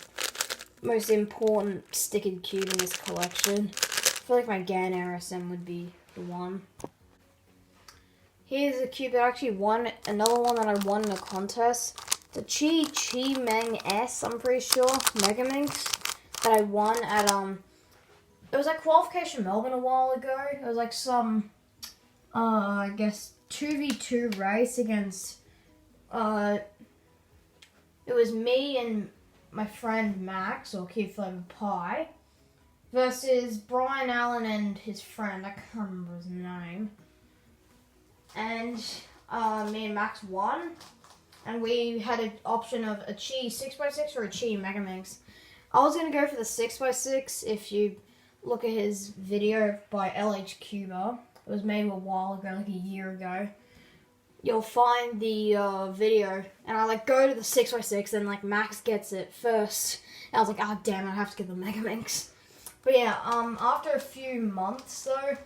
most important stickered cube in this collection. I feel like my GAN RSM would be the one. Here's a cube that I actually won, another one that I won in a contest. The Chi Meng S, I'm pretty sure, Megaminx, that I won at, it was like Qualification Melbourne a while ago. It was like some, I guess, 2v2 race against, it was me and my friend Max, or Kid Flavor Pie, versus Brian Allen and his friend, I can't remember his name. And me and Max won, and we had an option of a Chi 6x6 or a Chi Megaminx. I was going to go for the 6x6. If you look at his video by LH Cuba, it was made a while ago, like a year ago. You'll find the video, and I like go to the 6x6, and like Max gets it first. And I was like, oh damn, I have to get the Megaminx. But yeah, after a few months though,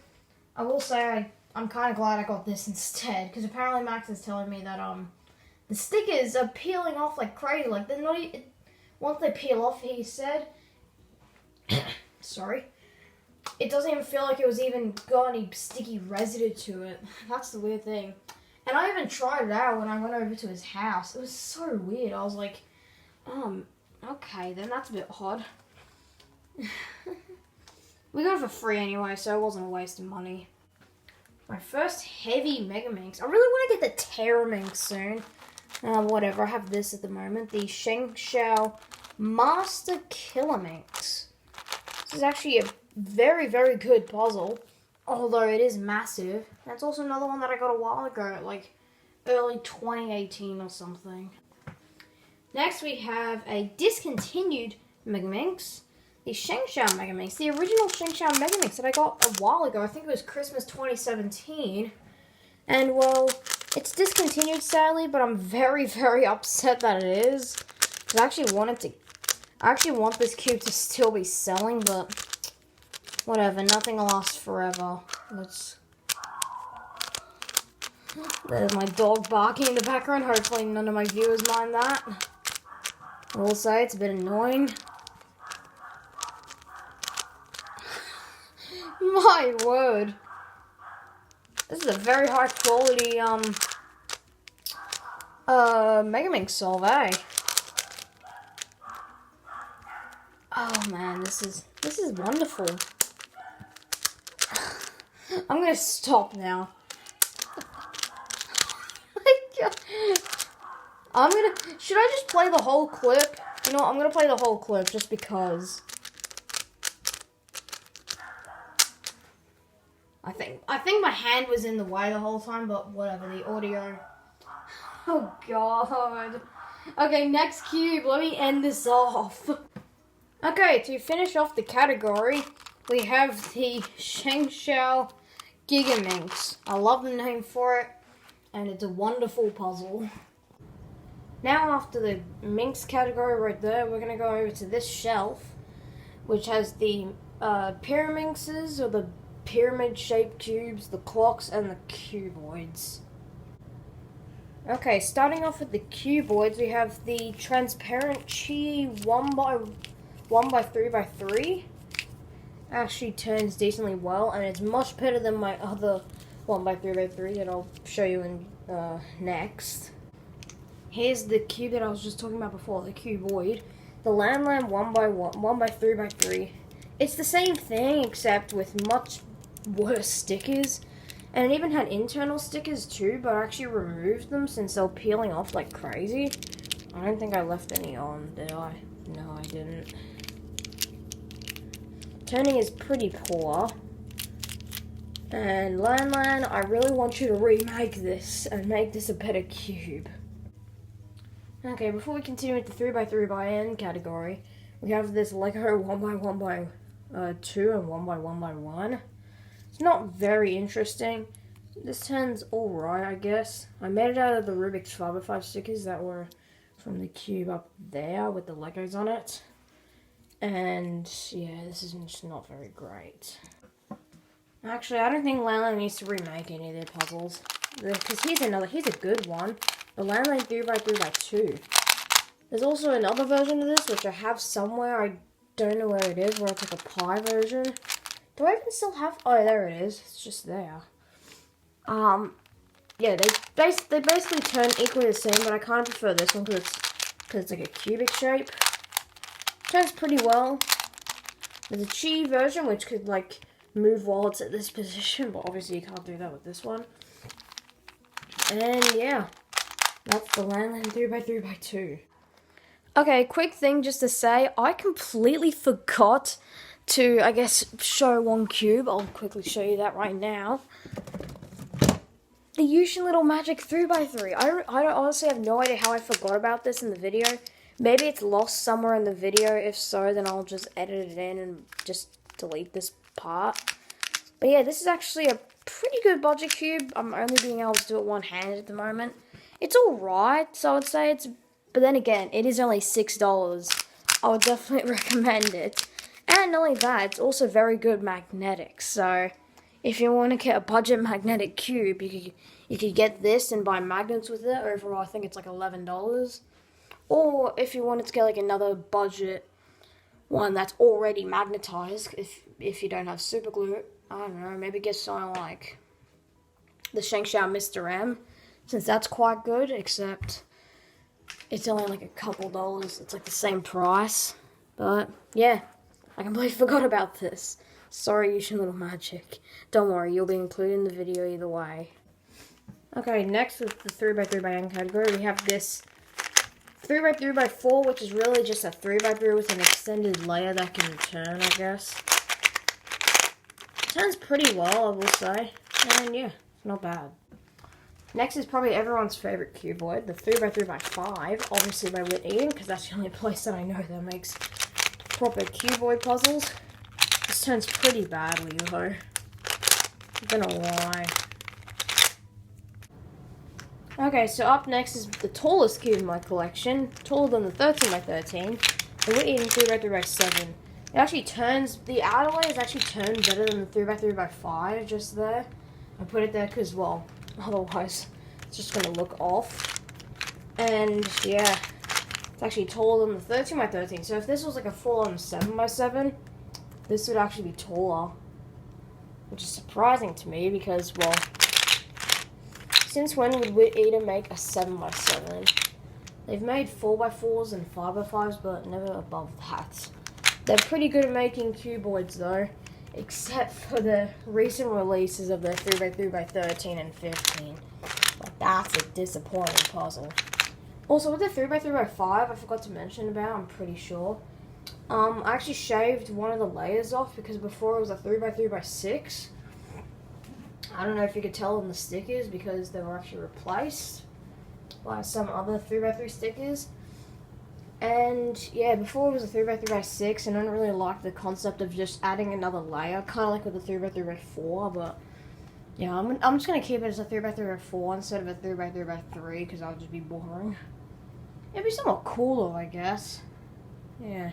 I will say I'm kind of glad I got this instead, because apparently Max is telling me that the stickers are peeling off like crazy. Like they're not even, once they peel off, he said, sorry, it doesn't even feel like it was even got any sticky residue to it. That's the weird thing. And I even tried it out when I went over to his house. It was so weird. I was like, okay, then that's a bit odd. We got it for free anyway, so it wasn't a waste of money. My first heavy Megaminx. I really want to get the Terraminx soon. Whatever, I have this at the moment. The Shengshou Master Killer Minx. This is actually a very, very good puzzle. Although it is massive. That's also another one that I got a while ago, like early 2018 or something. Next we have a discontinued Megaminx. The Shengshou Megaminx. The original Shengshou Megaminx that I got a while ago. I think it was Christmas 2017. And well, it's discontinued sadly, but I'm very, very upset that it is. Because I actually want this cube to still be selling, but whatever, nothing lasts forever. There's my dog barking in the background. Hopefully none of my viewers mind that. I will say it's a bit annoying. My word. This is a very high quality Megaminx solve, eh? Oh man, this is wonderful. I'm gonna stop now. Should I just play the whole clip? You know what, I'm gonna play the whole clip just because. I think my hand was in the way the whole time, but whatever, the audio. Oh god. Okay, next cube, let me end this off. Okay, to finish off the category, we have the Shengshou Gigaminx. I love the name for it, and it's a wonderful puzzle. Now after the Minx category right there, we're going to go over to this shelf, which has the Pyraminxes, or the pyramid-shaped cubes, the clocks, and the cuboids. Okay, starting off with the cuboids, we have the transparent Chi 1x3x3. Actually turns decently well, and it's much better than my other 1x3x3 that I'll show you in next. Here's the cube that I was just talking about before, the cuboid. The Lam 1x3x3. It's the same thing, except with much worse stickers. And it even had internal stickers too, but I actually removed them since they're peeling off like crazy. I don't think I left any on, did I? No, I didn't. Turning is pretty poor. And Lan, I really want you to remake this and make this a better cube. Okay, before we continue with the 3x3x N category, we have this Lego 2 and 1 by 1 by 1. It's not very interesting. This turn's alright, I guess. I made it out of the Rubik's 5x5 stickers that were from the cube up there with the Legos on it. And yeah, this is just not very great. Actually, I don't think Landline needs to remake any of their puzzles. Because here's a good one. The Landline 3x3x2. There's also another version of this, which I have somewhere. I don't know where it is, where it's like a pie version. Do I even still have... Oh, there it is. It's just there. Yeah, they basically turn equally the same, but I kind of prefer this one because it's like a cubic shape. Turns pretty well. There's a Chi version, which could like move while it's at this position, but obviously you can't do that with this one. And yeah, that's the Landline 3x3x2. Okay, quick thing just to say, I completely forgot to, I guess, show one cube. I'll quickly show you that right now. The Yushin Little Magic 3x3. I don't honestly have no idea how I forgot about this in the video. Maybe it's lost somewhere in the video. If so, then I'll just edit it in and just delete this part. But yeah, this is actually a pretty good budget cube. I'm only being able to do it one-handed at the moment. It's alright, so I would say it's... But then again, it is only $6. I would definitely recommend it. And not only that, it's also very good magnetic. So, if you want to get a budget magnetic cube, you could get this and buy magnets with it. Overall, I think it's like $11. Or if you wanted to get like another budget one that's already magnetized, if you don't have super glue, I don't know, maybe get something like the Shengxiao Mr. M, since that's quite good, except it's only like a couple dollars. It's like the same price. But yeah, I completely forgot about this. Sorry, Yushin Little Magic. Don't worry, you'll be included in the video either way. Okay, next with the 3x3x N category, we have this 3x3x4, which is really just a 3x3 with an extended layer that can turn, I guess. Turns pretty well, I will say. And yeah, it's not bad. Next is probably everyone's favorite cuboid, the 3x3x5, obviously by Whit Eden, because that's the only place that I know that makes proper cuboid puzzles. This turns pretty badly, though. I don't know why. Okay, so up next is the tallest cube in my collection, taller than the 13x13, the Whit Eden 3x3x7. It actually turns, the outer layer is actually turned better than the 3x3x5 just there. I put it there because, well, otherwise it's just going to look off. And yeah, it's actually taller than the 13x13. So if this was like a full-on 7x7, this would actually be taller. Which is surprising to me because, well, since when would Whit Eden make a 7x7? They've made 4x4s and 5x5s, but never above that. They're pretty good at making cuboids though, except for the recent releases of the 3x3x13 and 15. But that's a disappointing puzzle. Also, with the 3x3x5, I forgot to mention about, I'm pretty sure. I actually shaved one of the layers off because before it was a 3x3x6. I don't know if you could tell in the stickers because they were actually replaced by some other 3x3 stickers. And yeah, before it was a 3x3x6, and I don't really like the concept of just adding another layer, kind of like with the 3x3x4, but yeah, I'm just going to keep it as a 3x3x4 instead of a 3x3x3 because that would just be boring. It'd be somewhat cooler, I guess. Yeah.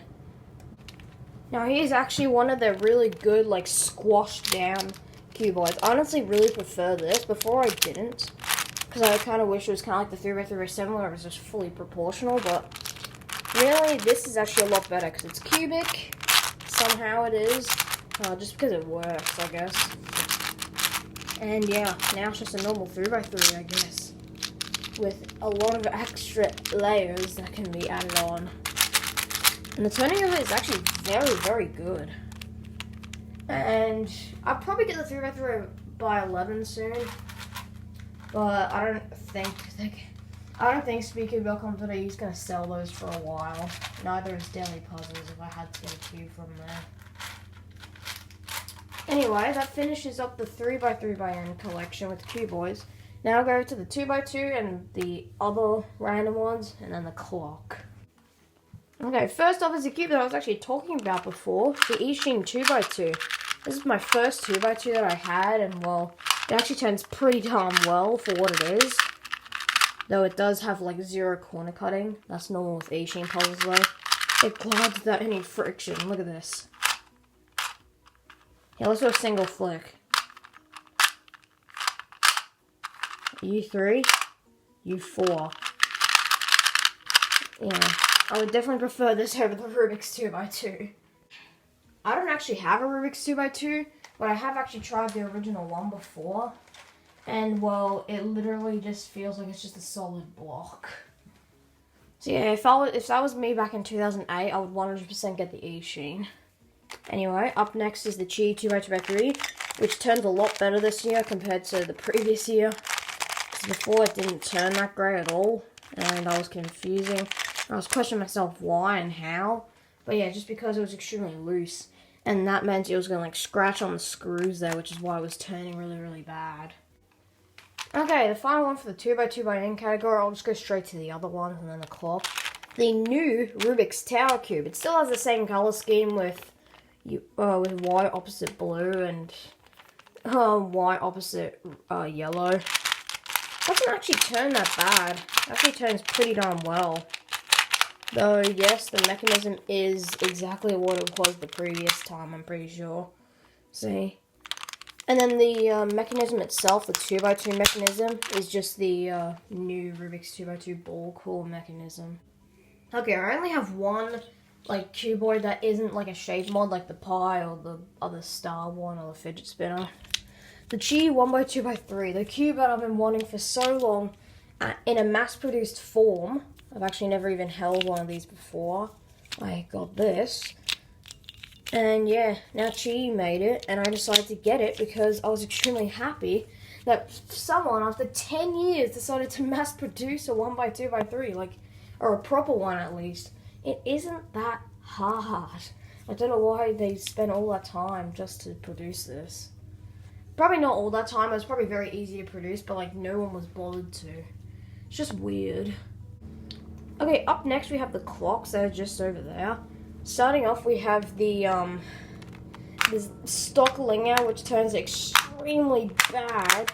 Now here's actually one of the really good, like, squashed down cuboids. I honestly really prefer this. Before I didn't, because I kind of wish it was kind of like the 3x3x7 where it was just fully proportional, but really, this is actually a lot better because it's cubic. Somehow it is. Just because it works, I guess. And yeah, now it's just a normal 3x3, I guess. With a lot of extra layers that can be added on. And the turning of it is actually very, very good. And I'll probably get the 3x3x11 soon. But I don't think Speaker.com today is going to sell those for a while. Neither is Daily Puzzles if I had to get a cube from there. Anyway, that finishes up the 3x3x collection with the cuboids. Now I'll go to the 2x2 and the other random ones, and then the clock. Okay, first off is the cube that I was actually talking about before, the Eachine 2x2. This is my first 2x2 that I had, and well, it actually turns pretty darn well for what it is. Though it does have like 0 corner cutting. That's normal with Eachine puzzles though. It glides without any friction. Look at this. Yeah, let's do a single flick. U3, U4. Yeah, I would definitely prefer this over the Rubik's 2x2. I don't actually have a Rubik's 2x2, but I have actually tried the original one before. And, well, it literally just feels like it's just a solid block. So, yeah, if that was me back in 2008, I would 100% get the Eachine. Anyway, up next is the Chi 2x2x3, which turned a lot better this year compared to the previous year. Because before, it didn't turn that great at all, and I was confusing. I was questioning myself why and how. But, yeah, just because it was extremely loose. And that meant it was going to, like, scratch on the screws there, which is why it was turning really, really bad. Okay, the final one for the 2x2x8 category, I'll just go straight to the other one and then the clock. The new Rubik's Tower Cube. It still has the same color scheme with white opposite blue and white opposite yellow. Doesn't actually turn that bad. It actually turns pretty darn well. Though, yes, the mechanism is exactly what it was the previous time, I'm pretty sure. See? And then the mechanism itself, the 2x2 mechanism, is just the new Rubik's 2x2 ball core mechanism. Okay, I only have one, like, cuboid that isn't, like, a shape mod, like the Pi or the other star one or the fidget spinner. The Chi 1x2x3, the cube that I've been wanting for so long in a mass-produced form. I've actually never even held one of these before. I got this. And yeah, now Chi made it, and I decided to get it because I was extremely happy that someone, after 10 years, decided to mass produce a 1x2x3, like, or a proper one at least. It isn't that hard. I don't know why they spent all that time just to produce this. Probably not all that time, it was probably very easy to produce, but like no one was bothered to. It's just weird. Okay, up next we have the clocks that are just over there. Starting off, we have the stock Linger, which turns extremely bad.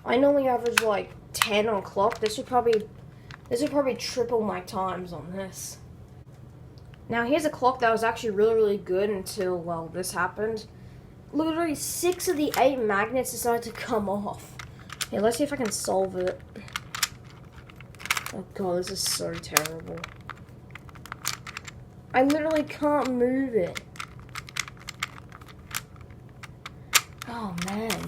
I normally average like 10 on clock. This would probably triple my times on this. Now here's a clock that was actually really, really good until, well, this happened. Literally 6 of the 8 magnets decided to come off. Yeah, let's see if I can solve it. Oh god, this is so terrible. I literally can't move it. Oh man.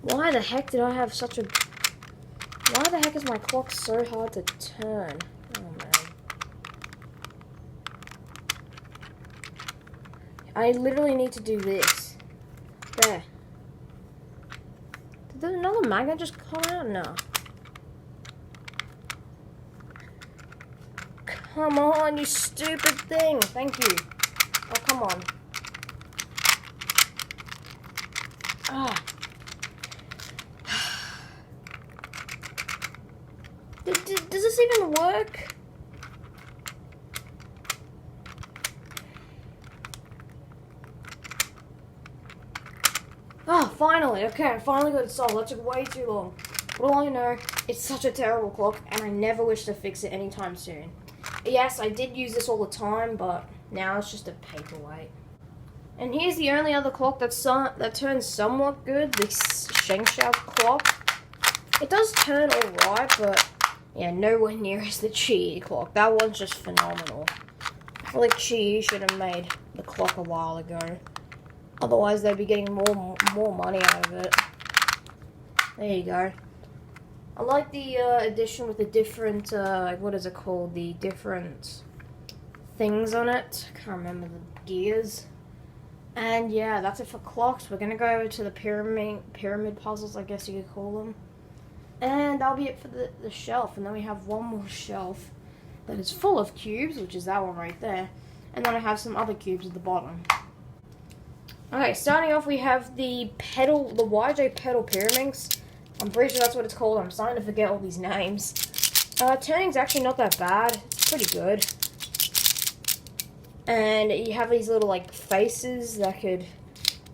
Why the heck did I have such a... Why the heck is my clock so hard to turn? Oh man. I literally need to do this. There. Did another magnet just come out? No. Come on, you stupid thing. Thank you. Oh, come on. Ah. Does this even work? Oh, finally. Okay, I finally got it solved. That took way too long. What do I know? It's such a terrible clock, and I never wish to fix it anytime soon. Yes, I did use this all the time, but now it's just a paperweight. And here's the only other clock that turns somewhat good, the Shengshou clock. It does turn alright, but yeah, nowhere near as the Chi clock. That one's just phenomenal. I feel like Chi should have made the clock a while ago. Otherwise, they'd be getting more money out of it. There you go. I like the edition with the different, what is it called? The different things on it. I can't remember the gears. And yeah, that's it for clocks. We're going to go over to the pyramid puzzles, I guess you could call them. And that'll be it for the shelf. And then we have one more shelf that is full of cubes, which is that one right there. And then I have some other cubes at the bottom. Okay, starting off we have the YJ pedal Pyraminx. I'm pretty sure that's what it's called. I'm starting to forget all these names. Turning's actually not that bad. It's pretty good. And you have these little like faces that could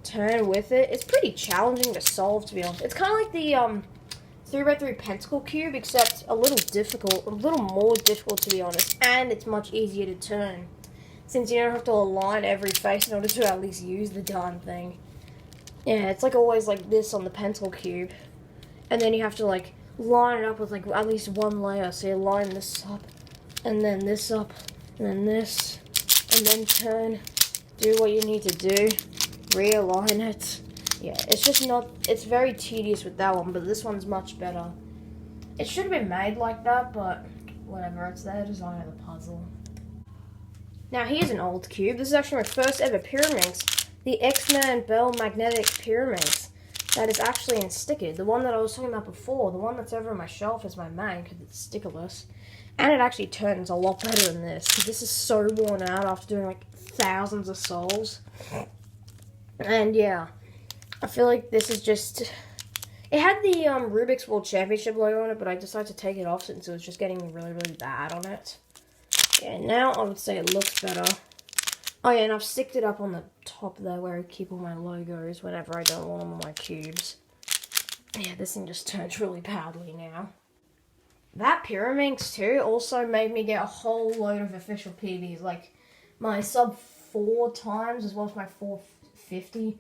turn with it. It's pretty challenging to solve, to be honest. It's kind of like the 3x3 pentacle cube, except a little more difficult, to be honest. And it's much easier to turn, since you don't have to align every face in order to at least use the darn thing. Yeah, it's like always like this on the pentacle cube. And then you have to like line it up with like at least one layer. So you line this up, and then this up, and then this, and then turn, do what you need to do, realign it. Yeah, it's very tedious with that one, but this one's much better. It should have been made like that, but whatever, it's their design of the puzzle. Now here's an old cube. This is actually my first ever Pyraminx, the X-Men Bell Magnetic Pyraminx. That is actually in stickered. The one that I was talking about before, the one that's over on my shelf is my main because it's stickerless. And it actually turns a lot better than this, because this is so worn out after doing like thousands of sols. And yeah, I feel like this is just... It had the Rubik's World Championship logo on it, but I decided to take it off since it was just getting really, really bad on it. Yeah, now I would say it looks better. Oh yeah, and I've sticked it up on the top there where I keep all my logos whenever I don't want them on my cubes. Yeah, this thing just turns really badly now. That Pyraminx too also made me get a whole load of official PBs, like my sub 4 times as well as my 450.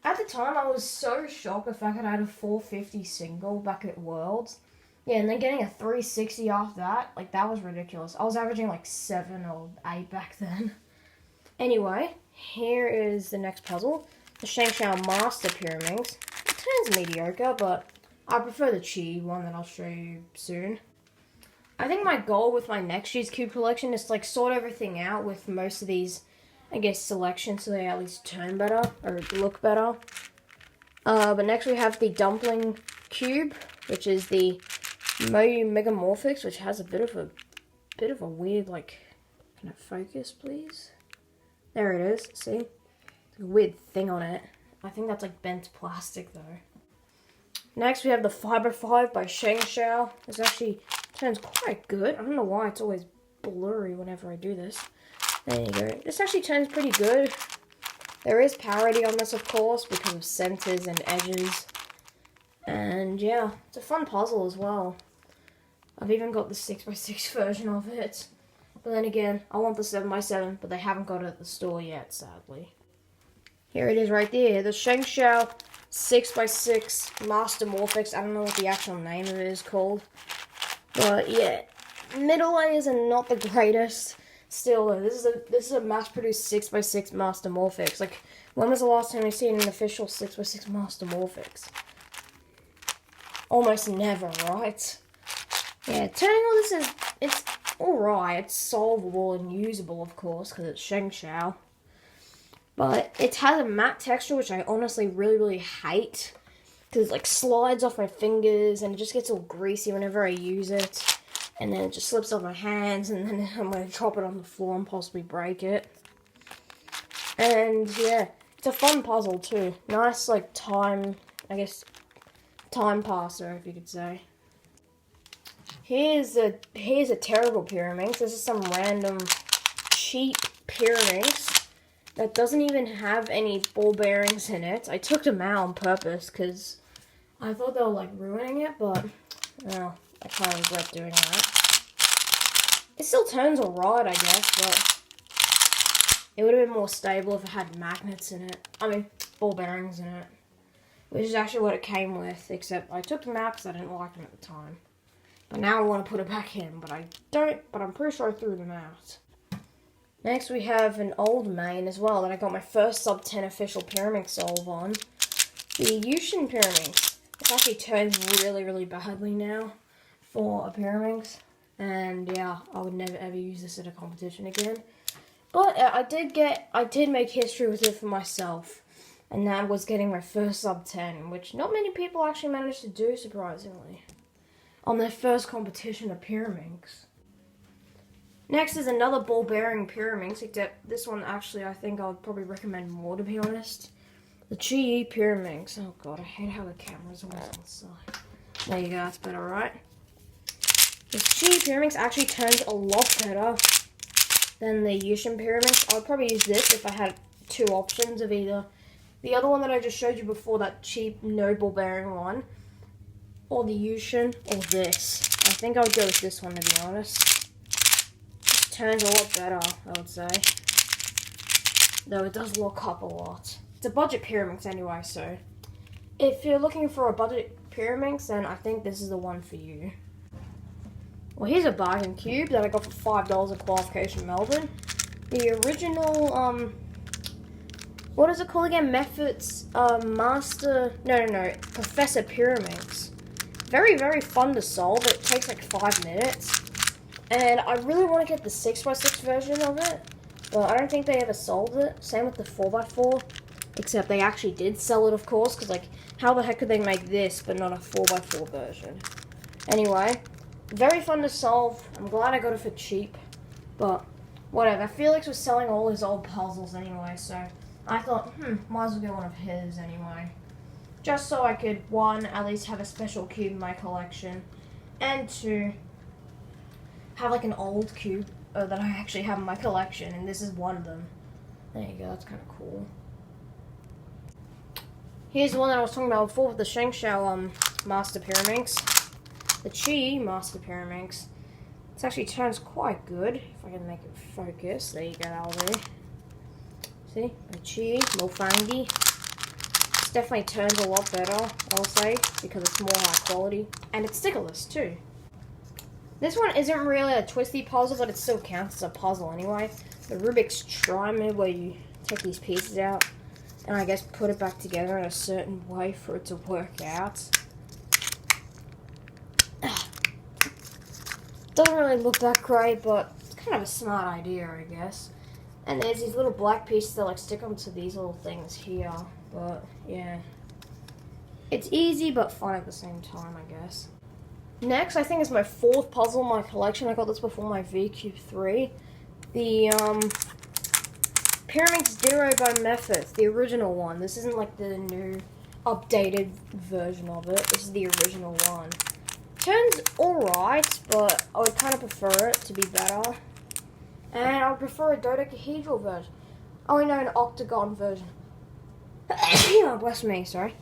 At the time, I was so shocked the fact that I had a 450 single back at Worlds. Yeah, and then getting a 360 after that, like that was ridiculous. I was averaging like 7 or 8 back then. Anyway, here is the next puzzle, the ShengShou Master Pyraminx. It turns mediocre, but I prefer the Chi one that I'll show you soon. I think my goal with my next year's cube collection is to like sort everything out with most of these, I guess, selections so they at least turn better or look better. But next we have the Dumpling Cube, which is the Moyu Megamorphix, which has a bit of a weird, like, can it focus, please? There it is. See, it's a weird thing on it. I think that's like bent plastic though. Next we have the Fiber 5 by ShengShou. This actually turns quite good. I don't know why it's always blurry whenever I do this. There you go. This actually turns pretty good. There is parity on this, of course, because of centers and edges. And yeah, it's a fun puzzle as well. I've even got the 6x6 version of it. But then again, I want the 7x7, but they haven't got it at the store yet, sadly. Here it is right there, the ShengShou 6x6 Master Morphix. I don't know what the actual name of it is called. But yeah, middle layers are not the greatest. Still though, this is a mass-produced 6x6 Master Morphix. Like, when was the last time you seen an official 6x6 Master Morphix? Almost never, right? Yeah, turning all this is, it's alright. It's solvable and usable, of course, because it's ShengShou. But it has a matte texture, which I honestly really, really hate. Because it like slides off my fingers and it just gets all greasy whenever I use it. And then it just slips off my hands and then I'm going to drop it on the floor and possibly break it. And yeah, it's a fun puzzle too. Nice like time, I guess, time passer, if you could say. Here's a terrible Pyraminx. This is some random cheap Pyraminx that doesn't even have any ball bearings in it. I took them out on purpose because I thought they were like ruining it, but well, I kind of regret doing that. It still turns alright, I guess, but it would have been more stable if it had magnets in it. I mean, ball bearings in it. Which is actually what it came with, except I took them out because I didn't like them at the time. But now I want to put it back in, but I don't, but I'm pretty sure I threw them out. Next we have an old main as well that I got my first sub 10 official Pyraminx solve on. The Yushin Pyraminx. It actually turns really, really badly now for a Pyraminx. And yeah, I would never ever use this at a competition again. But I did make history with it for myself. And that was getting my first sub 10, which not many people actually managed to do, surprisingly, on their first competition of Pyraminx. Next is another ball bearing Pyraminx, except this one actually I think I would probably recommend more, to be honest. The Chi Pyraminx. Oh god, I hate how the camera's always on the side. There you go, that's better, right? The Chi Pyraminx actually turns a lot better than the Yushin Pyraminx. I would probably use this if I had two options of either the other one that I just showed you before, that cheap no ball bearing one, or the Yushin, or this. I think I would go with this one, to be honest. It turns a lot better, I would say. Though it does lock up a lot. It's a budget Pyraminx anyway, so if you're looking for a budget Pyraminx, then I think this is the one for you. Well, here's a bargain cube that I got for $5 at Qualification Melbourne. The original, what is it called again? Mephits, Professor Pyraminx. Very, very fun to solve. It takes like 5 minutes. And I really want to get the 6x6 version of it, but I don't think they ever sold it. Same with the 4x4, except they actually did sell it, of course, because like, how the heck could they make this but not a 4x4 version? Anyway, very fun to solve. I'm glad I got it for cheap, but whatever. Felix was selling all his old puzzles anyway, so I thought, might as well get one of his anyway. Just so I could, 1, at least have a special cube in my collection, and 2, have like an old cube that I actually have in my collection, and this is one of them. There you go, that's kind of cool. Here's the one that I was talking about before with the ShengShou Master Pyraminx. The Chi Master Pyraminx. This actually turns quite good, if I can make it focus. There you go, that'll do. See, the Chi, Mofangi. This definitely turns a lot better, I'll say, because it's more high quality. And it's stickerless too. This one isn't really a twisty puzzle, but it still counts as a puzzle anyway. The Rubik's Trimer, where you take these pieces out and I guess put it back together in a certain way for it to work out. Doesn't really look that great, but it's kind of a smart idea, I guess. And there's these little black pieces that like stick onto these little things here. But yeah, it's easy but fun at the same time, I guess. Next, I think is my 4th puzzle in my collection. I got this before my V-Cube 3. The Pyraminx Zero by Mephits, the original one. This isn't like the new updated version of it. This is the original one. Turns alright, but I would kind of prefer it to be better. And I would prefer a dodecahedral version. Oh no, an octagon version. Oh, bless me, sorry.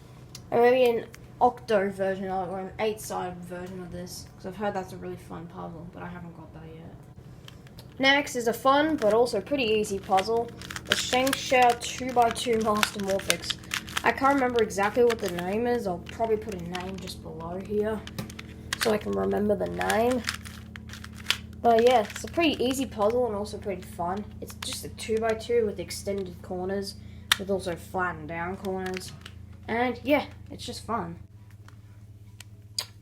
Or maybe an octo version or an 8-sided version of this, because I've heard that's a really fun puzzle, but I haven't got that yet. Next is a fun but also pretty easy puzzle, the ShengShou 2x2 Master Morphix. I can't remember exactly what the name is. I'll probably put a name just below here so I can remember the name. But yeah, it's a pretty easy puzzle and also pretty fun. It's just a 2x2 with extended corners, with also flattened down corners. And yeah, it's just fun.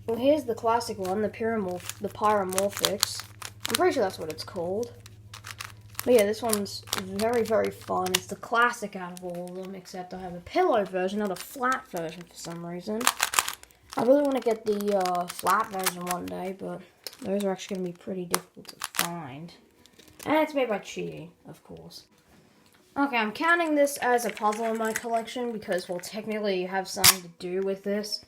Well, here's the classic one, the Pyramorphix. I'm pretty sure that's what it's called. But yeah, this one's very, very fun. It's the classic out of all of them, except I have a pillow version, not a flat version for some reason. I really want to get the flat version one day, but those are actually going to be pretty difficult to find. And it's made by Chi, of course. Okay, I'm counting this as a puzzle in my collection because, well, technically you have something to do with this.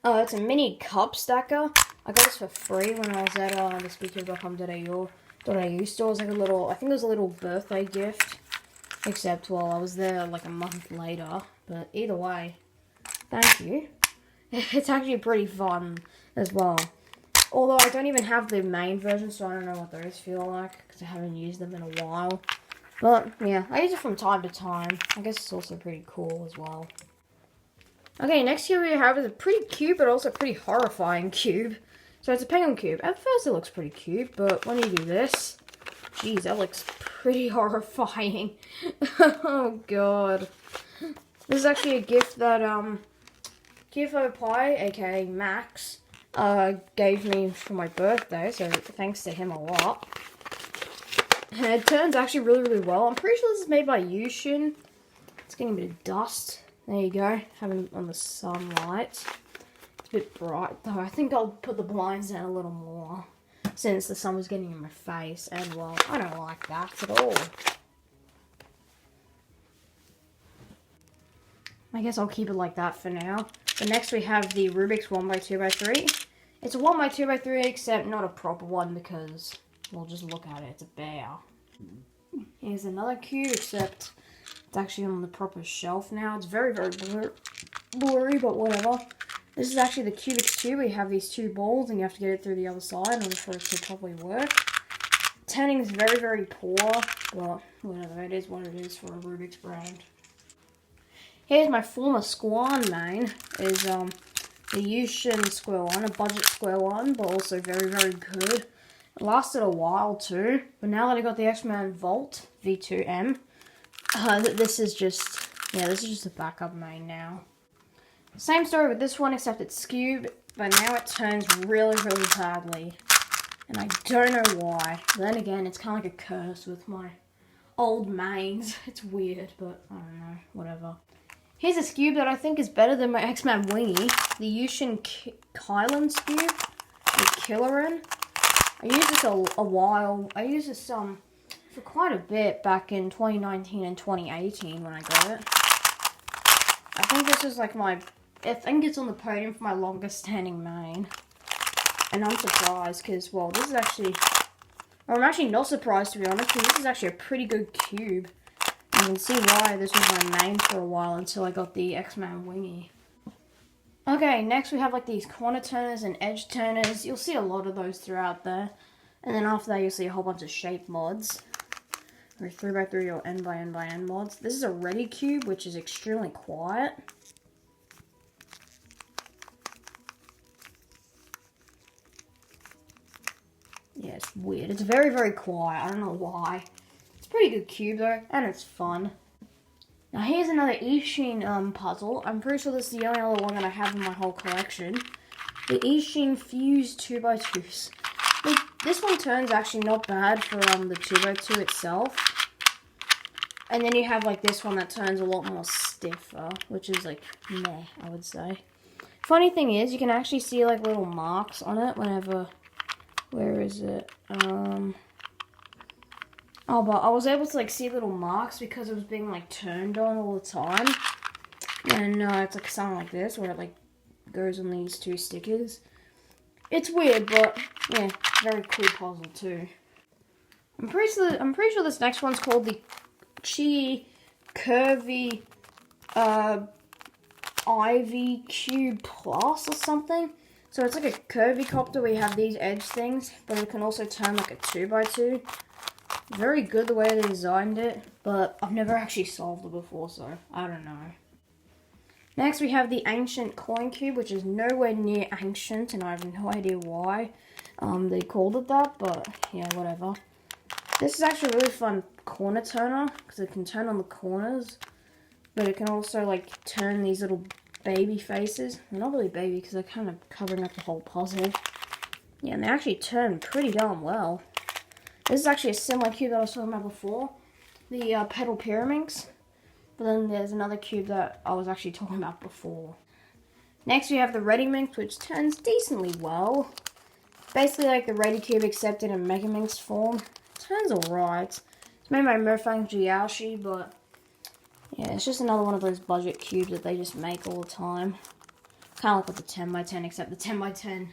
It's a mini cup stacker. I got this for free when I was at the speaker.com.au store. It was like a little, I think it was a little birthday gift. Except, well, I was there like a month later. But either way, thank you. It's actually pretty fun as well. Although I don't even have the main version, so I don't know what those feel like, because I haven't used them in a while. But, yeah, I use it from time to time. I guess it's also pretty cool as well. Okay, next here we have is a pretty cute, but also pretty horrifying cube. So it's a penguin cube. At first it looks pretty cute, but when you do this, geez, that looks pretty horrifying. Oh, God. This is actually a gift that, Kifo Pie, aka Max, gave me for my birthday, so thanks to him a lot. And it turns actually really, really well. I'm pretty sure this is made by Yushin. It's getting a bit of dust. There you go, having it on the sunlight. It's a bit bright though. I think I'll put the blinds down a little more, since the sun was getting in my face, and well, I don't like that at all. I guess I'll keep it like that for now. But next we have the Rubik's 1x2x3. It's a 1x2x3, except not a proper one because, well, just look at it, it's a bear. Here's another cube, except it's actually on the proper shelf now. It's very, very blurry, but whatever. This is actually the Cubix 2. We have these two balls, and you have to get it through the other side in order for it to properly work. Turning is very, very poor, but whatever. It is what it is for a Rubik's brand. Here's my former Squan main. Is the Yushin Square 1, a budget Square 1, but also very, very good. It lasted a while too, but now that I got the X-Men Volt V2M, this is just a backup main now. Same story with this one, except it's skewed, but now it turns really, really badly. And I don't know why. But then again, it's kind of like a curse with my old mains. It's weird, but I don't know, whatever. Here's a skewb that I think is better than my X-Man Wingy, the Yushin Kylan skewb, the Killerin. I used this a while. I used this for quite a bit back in 2019 and 2018 when I got it. I think this is like I think it's on the podium for my longest standing main. And I'm surprised because, well, this is actually, or I'm actually not surprised to be honest, because this is actually a pretty good cube. You can see why this was my main for a while until I got the X-Man Wingy. Okay, next we have like these corner turners and edge turners. You'll see a lot of those throughout there. And then after that you'll see a whole bunch of shape mods. Or 3x3 or n×n×n mods. This is a ready cube, which is extremely quiet. Yeah, it's weird. It's very, very quiet. I don't know why. It's a pretty good cube though, and it's fun. Now here's another Ishin puzzle. I'm pretty sure this is the only other one that I have in my whole collection. The Ishin Fuse 2x2s. This one turns actually not bad for the 2x2 itself. And then you have like this one that turns a lot more stiffer, which is like meh, I would say. Funny thing is, you can actually see like little marks on it whenever. Where is it? Oh, but I was able to like see little marks because it was being like turned on all the time. And it's like something like this where it like goes on these two stickers. It's weird, but yeah, very cool puzzle too. I'm pretty sure this next one's called the Chi Curvy Ivy Cube Plus or something. So it's like a curvy copter where you have these edge things, but it can also turn like a 2x2. Very good the way they designed it, but I've never actually solved it before, so I don't know. Next we have the Ancient Coin Cube, which is nowhere near ancient, and I have no idea why they called it that, but yeah, whatever. This is actually a really fun corner turner, because it can turn on the corners, but it can also like turn these little baby faces. They're not really baby because they're kind of covering up the whole puzzle. Yeah, and they actually turn pretty darn well. This is actually a similar cube that I was talking about before, the Petal Pyraminx. But then there's another cube that I was actually talking about before. Next we have the Ready Minx, which turns decently well. Basically like the Ready Cube except in a Mega Minx form. It turns alright. It's made by Mofang Jiaoshi, but yeah, it's just another one of those budget cubes that they just make all the time. Kind of like with the 10x10, except the 10x10.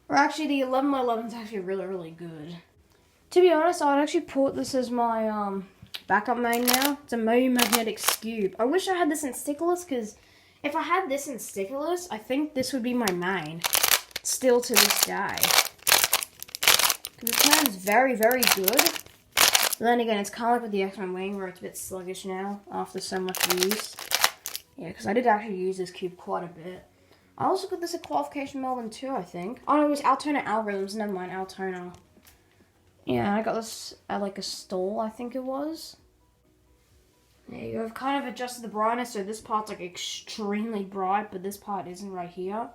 Or actually the 11x11 is actually really, really good. To be honest, I'd actually put this as my backup main now. It's a Moyu Magnetic Skewb. I wish I had this in stickerless, because if I had this in stickerless, I think this would be my main. Still to this day. Because it turns very, very good. But then again, it's kind of like with the X-Men Wing, where it's a bit sluggish now, after so much use. Yeah, because I did actually use this cube quite a bit. I also got this at Qualification Melbourne too, I think. Oh no, it was Altona Algorithms, never mind, Altona. Yeah, I got this at like a stall, I think it was. Yeah, you have kind of adjusted the brightness, so this part's like extremely bright, but this part isn't right here.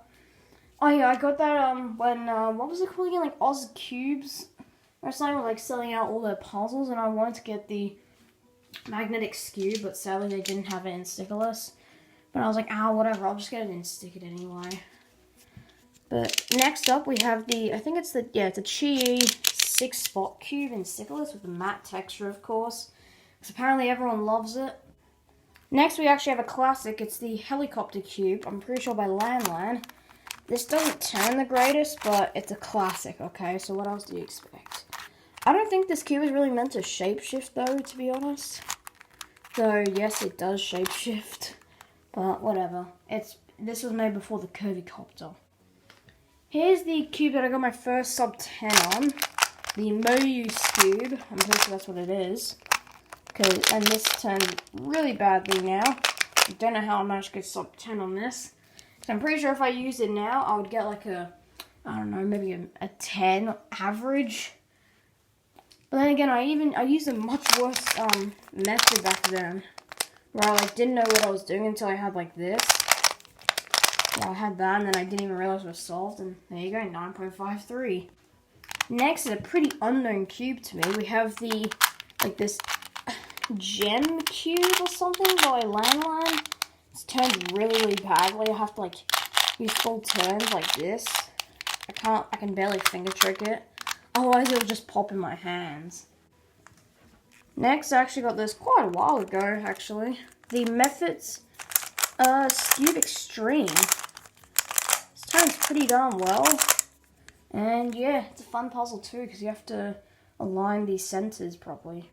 Oh yeah, I got that when, what was it called again, like Oz Cubes? Or something, like selling out all their puzzles, and I wanted to get the Magnetic Skewb, but sadly they didn't have it in stickerless. But I was like, whatever, I'll just get it in stickered anyway. But next up we have the, I think it's the, yeah, it's a Chi 6-spot cube in stickerless with the matte texture, of course. Because apparently everyone loves it. Next we actually have a classic, it's the Helicopter Cube, I'm pretty sure by Lan. This doesn't turn the greatest, but it's a classic, okay? So what else do you expect? I don't think this cube is really meant to shapeshift though, to be honest. Though, yes, it does shapeshift. But whatever. This was made before the Curvy Copter. Here's the cube that I got my first sub 10 on. The Mouse cube. I'm pretty sure that's what it is. And this turned really badly now. I don't know how I managed to get sub 10 on this. So I'm pretty sure if I used it now, I would get like a, I don't know, maybe a 10 average. But then again, I used a much worse method back then, where I like didn't know what I was doing until I had like this. Yeah, I had that, and then I didn't even realize it was solved, and there you go, 9.53. Next is a pretty unknown cube to me. We have the like this gem cube or something by Landline. It's turned really badly. I have to like use full turns like this. I can barely finger trick it. Otherwise it'll just pop in my hands. Next, I actually got this quite a while ago, actually. The Mephits Cube Extreme. This turns pretty darn well. And yeah, it's a fun puzzle too, because you have to align these centers properly.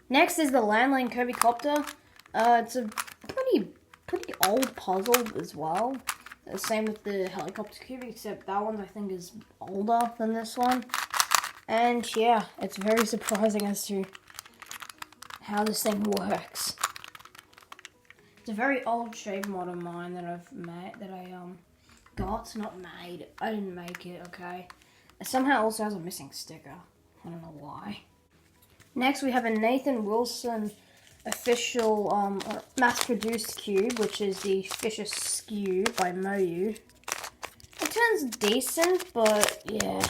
Next is the Landline Curvy Copter. It's a pretty old puzzle as well. Same with the Helicopter Cube, except that one I think is older than this one. And yeah, it's very surprising as to how this thing works. It's a very old shape mod of mine that I've made, that I not made. I didn't make it, okay? It somehow also has a missing sticker. I don't know why. Next we have a Nathan Wilson official mass-produced cube, which is the Fisher Skew by Moyu. It turns decent, but yeah.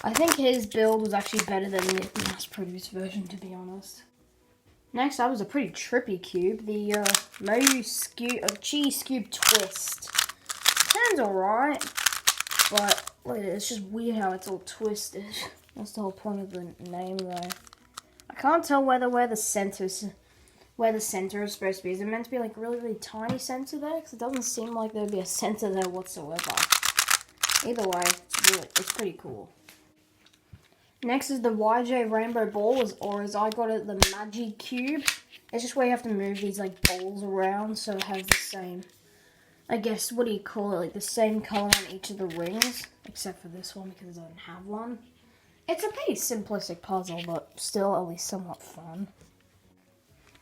I think his build was actually better than the mass-produced version, to be honest. Next up is a pretty trippy cube, the Moyu Cheese Cube Twist. Turns alright, but look at it, it's just weird how it's all twisted. That's the whole point of the name, though. I can't tell where the center is supposed to be. Is it meant to be like really tiny center there? Because it doesn't seem like there'd be a center there whatsoever. Either way, it's pretty cool. Next is the YJ Rainbow Ball, or as I got it, the Magi Cube. It's just where you have to move these like balls around so it has the same, I guess, what do you call it, like the same color on each of the rings, except for this one because it doesn't have one. It's a pretty simplistic puzzle, but still at least somewhat fun.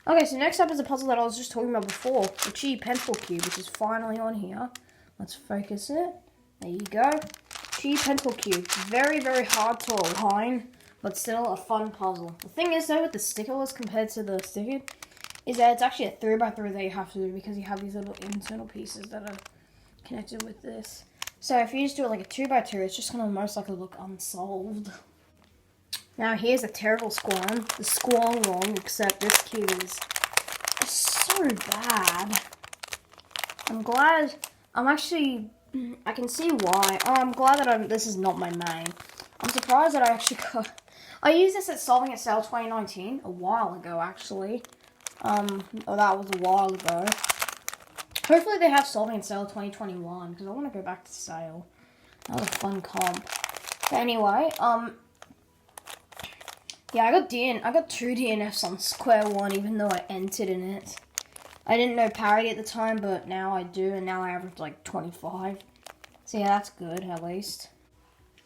Okay, so next up is a puzzle that I was just talking about before, the Chi Pencil Cube, which is finally on here. Let's focus it. There you go. Chi Pencil Cube. Very hard to align, but still a fun puzzle. The thing is, though, with the stickerless compared to the sticker, is that it's actually a 3x3 that you have to do, because you have these little internal pieces that are connected with this. So if you just do it like a 2x2, it's just going to most likely look unsolved. Now here's a terrible Squall, the Squall Wrong, except this cube is so bad. I can see why. I'm glad that this is not my main. I'm surprised that I actually got, I used this at Solving It Sale 2019, a while ago actually. That was a while ago. Hopefully they have Solving It Sale 2021, because I want to go back to Sale. That was a fun comp. But anyway, yeah, I got 2 DNFs on Square One, even though I entered in it. I didn't know parity at the time, but now I do, and now I average like 25. So yeah, that's good, at least.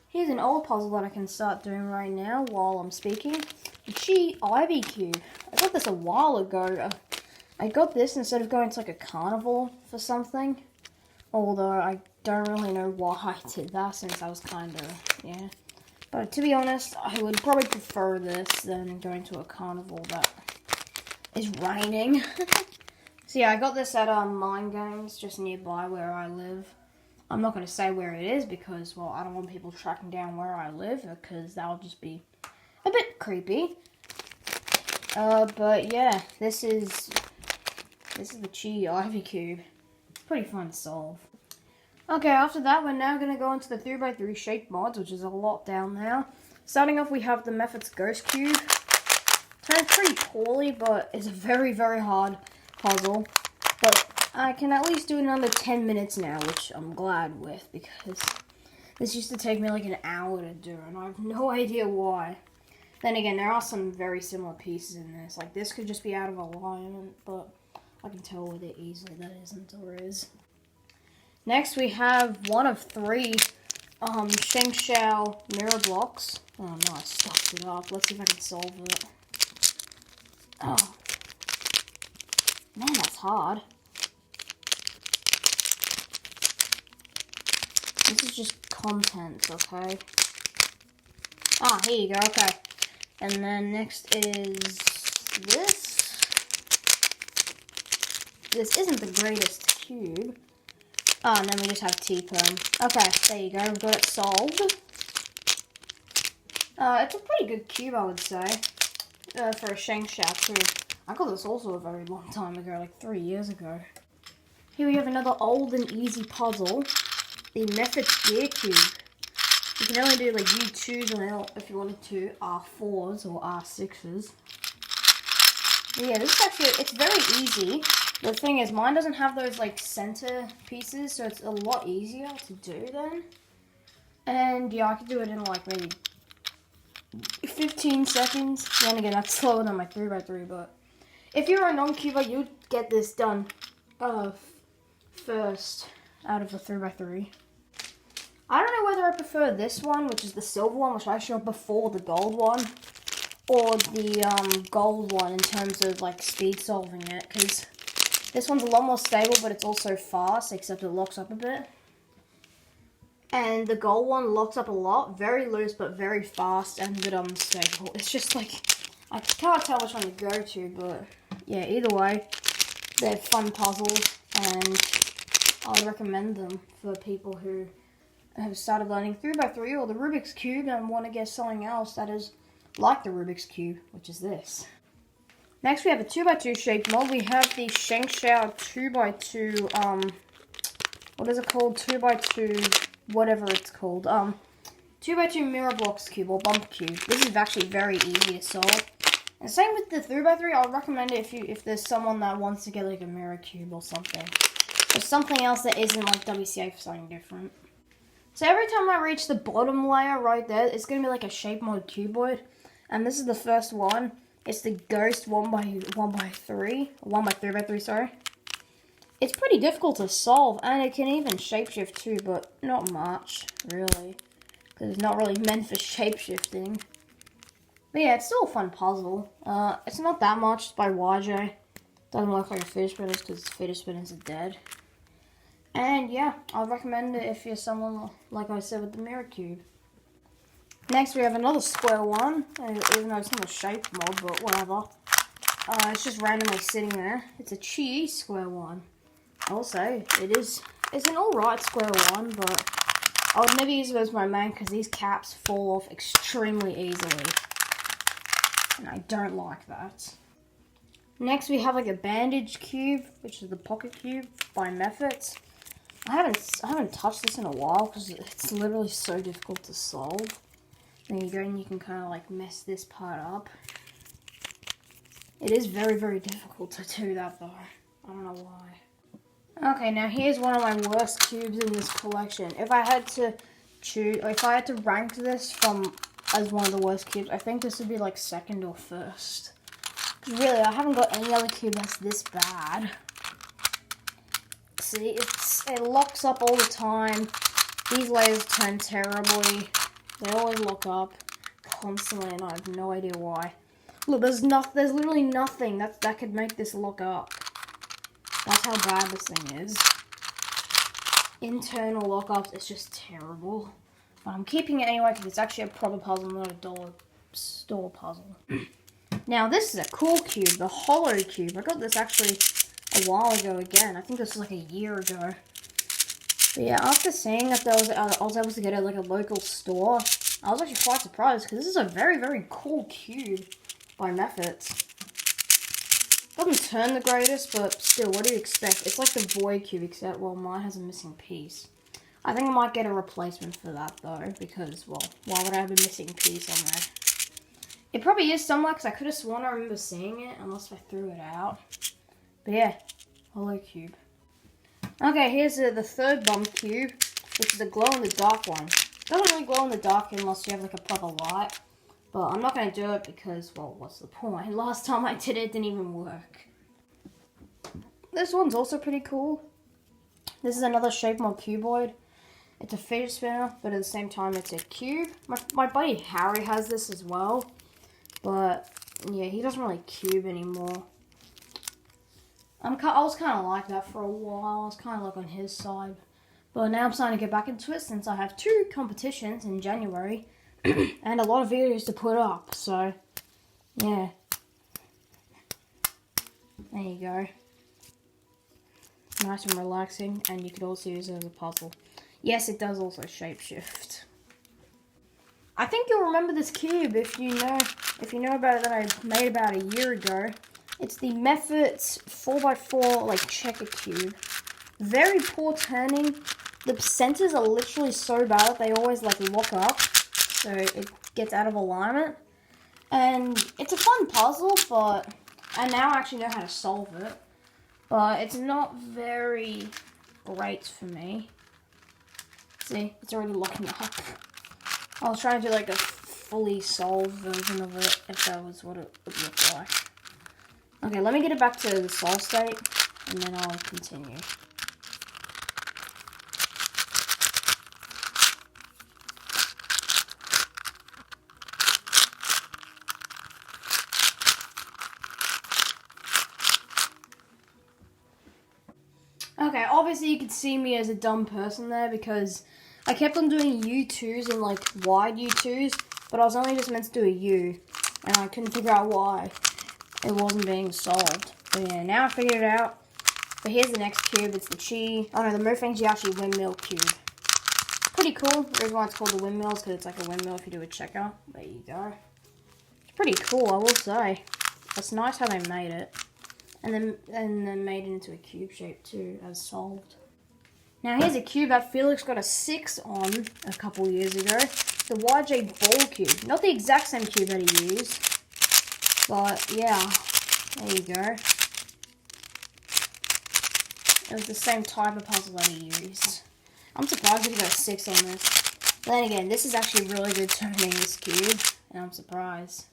Here's an old puzzle that I can start doing right now while I'm speaking. The Chi Ivy Cube. I got this a while ago. I got this instead of going to like a carnival for something. Although I don't really know why I did that, since I was kind of, yeah. But to be honest, I would probably prefer this than going to a carnival that is raining. So yeah, I got this at Mind Games, just nearby where I live. I'm not going to say where it is because, well, I don't want people tracking down where I live, because that would just be a bit creepy. But yeah, this is the Chi Ivy Cube. It's pretty fun to solve. Okay, after that, we're now going to go into the 3x3 shape mods, which is a lot down there. Starting off, we have the Mephits Ghost Cube. Turns pretty poorly, but it's a very hard puzzle. But I can at least do it in under 10 minutes now, which I'm glad with, because This used to take me like an hour to do, and I have no idea why. Then again, there are some very similar pieces in this. Like, this could just be out of alignment, but I can tell with it easily that isn't or is. Next, we have one of 3 ShengShou mirror blocks. Oh no, I stuffed it up. Let's see if I can solve it. Oh. Man, that's hard. This is just contents, okay? Ah, here you go, okay. And then next is this. This isn't the greatest cube. Oh, and then we just have T-Perm. Okay, there you go, we've got it solved. It's a pretty good cube, I would say, for a ShengShou too. I got this also a very long time ago, like 3 years ago. Here we have another old and easy puzzle, the Mephits Gear Cube. You can only do like U2s on it if you wanted to, R4s or R6s. But yeah, this is actually, it's very easy. The thing is, mine doesn't have those like center pieces, so it's a lot easier to do then. And yeah, I could do it in like maybe 15 seconds. Then again, that's slower than my 3x3, but if you're a non-cuber, you'd get this done first out of the 3x3. I don't know whether I prefer this one, which is the silver one, which I showed before the gold one, or the gold one in terms of like speed solving it, because this one's a lot more stable, but it's also fast, except it locks up a bit. And the gold one locks up a lot, very loose, but very fast and a bit unstable. It's just like, I can't tell which one to go to, but yeah, either way, they're fun puzzles, and I would recommend them for people who have started learning 3x3 or the Rubik's Cube and want to get something else that is like the Rubik's Cube, which is this. Next, we have a 2x2 shaped mod. We have the ShengShou 2x2, what is it called? 2x2, whatever it's called. 2x2 mirror blocks cube or bump cube. This is actually very easy to solve. And same with the 3x3, I would recommend it if there's someone that wants to get like a mirror cube or something. Or something else that isn't like WCA for something different. So every time I reach the bottom layer right there, it's going to be like a shape mode cuboid. And this is the first one. It's the Ghost 1x3, sorry. It's pretty difficult to solve, and it can even shapeshift too, but not much, really. Because it's not really meant for shapeshifting. But yeah, it's still a fun puzzle. It's not that much, it's by YJ. Doesn't work like a fidget spinners, because fidget spinners are dead. And yeah, I'll recommend it if you're someone, like I said, with the mirror cube. Next, we have another square one, even though it's not a shape mod, but whatever. It's just randomly sitting there. It's a Chi square one. I'll say, it's an alright square one, but I would never use it as my main because these caps fall off extremely easily. And I don't like that. Next, we have like a bandage cube, which is the pocket cube by Mephits. I haven't touched this in a while because it's literally so difficult to solve. There you go, and you can kind of like mess this part up. It is very, very difficult to do that though. I don't know why. Okay, now here's one of my worst cubes in this collection. If I had to choose, or if I had to rank this as one of the worst cubes, I think this would be like second or first. Really, I haven't got any other cube that's this bad. See, it locks up all the time. These layers turn terribly. They always lock up constantly, and I have no idea why. Look, there's literally nothing that could make this lock up. That's how bad this thing is. Internal lockups, it's just terrible. But I'm keeping it anyway because it's actually a proper puzzle, not a dollar store puzzle. Now this is a cool cube, the Hollow Cube. I got this actually a while ago again. I think this was like a year ago. But yeah, after seeing that I was able to get it at like a local store, I was actually quite surprised because this is a very, very cool cube by Mephits. Doesn't turn the greatest, but still, what do you expect? It's like the Void Cube, except, well, mine has a missing piece. I think I might get a replacement for that, though, because, well, why would I have a missing piece on there? It probably is somewhere, because I could have sworn I remember seeing it, unless I threw it out. But yeah, Hollow Cube. Okay, here's the third bump cube, which is a glow-in-the-dark one. doesn't really glow in the dark unless you have like a proper light. But I'm not going to do it because, well, what's the point? Last time I did it, it didn't even work. This one's also pretty cool. This is another Shapemod cuboid. It's a fidget spinner, but at the same time it's a cube. My buddy Harry has this as well. But, yeah, he doesn't really cube anymore. I was kind of like that for a while. I was kind of like on his side. But now I'm starting to get back into it since I have 2 competitions in January. And a lot of videos to put up. So, yeah. There you go. Nice and relaxing. And you could also use it as a puzzle. Yes, it does also shapeshift. I think you'll remember this cube if you know about it that I made about a year ago. It's the Mefferts 4x4 like checker cube. Very poor turning. The centers are literally so bad that they always like lock up, so it gets out of alignment. And it's a fun puzzle, but I now actually know how to solve it. But it's not very great for me. See, it's already locking up. I was trying to do like a fully solved version of it, if that was what it would look like. Okay, let me get it back to the solve state, and then I'll continue. Okay, obviously you could see me as a dumb person there because I kept on doing U2s and like wide U2s, but I was only just meant to do a U, and I couldn't figure out why it wasn't being solved. But yeah, now I figured it out. But here's the next cube, it's the Chi. Oh no, the Mofang Jiashi windmill cube. Pretty cool. The reason why it's called the windmill is because it's like a windmill if you do a checker. There you go. It's pretty cool, I will say. It's nice how they made it. And then made it into a cube shape too, as solved. Now here's a cube that Felix got a 6 on a couple years ago. The YJ ball cube. Not the exact same cube that he used. But yeah, there you go. It was the same type of puzzle that he used. I'm surprised he got a 6 on this. But then again, this is actually really good turning, this cube. And I'm surprised.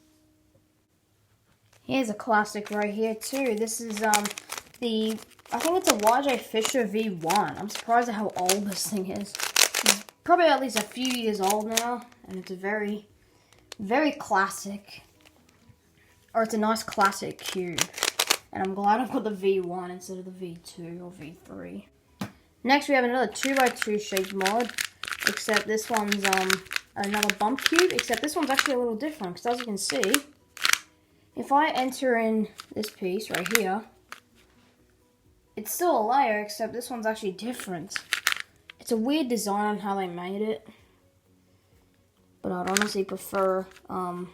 Here's a classic right here too. This is I think it's a YJ Fisher V1. I'm surprised at how old this thing is. It's probably at least a few years old now. And it's a very, very classic. Or it's a nice classic cube. And I'm glad I've got the V1 instead of the V2 or V3. Next we have another 2x2 shaped mod. Except this one's another bump cube. Except this one's actually a little different. Because as you can see, if I enter in this piece right here, it's still a layer, except this one's actually different. It's a weird design on how they made it. But I'd honestly prefer to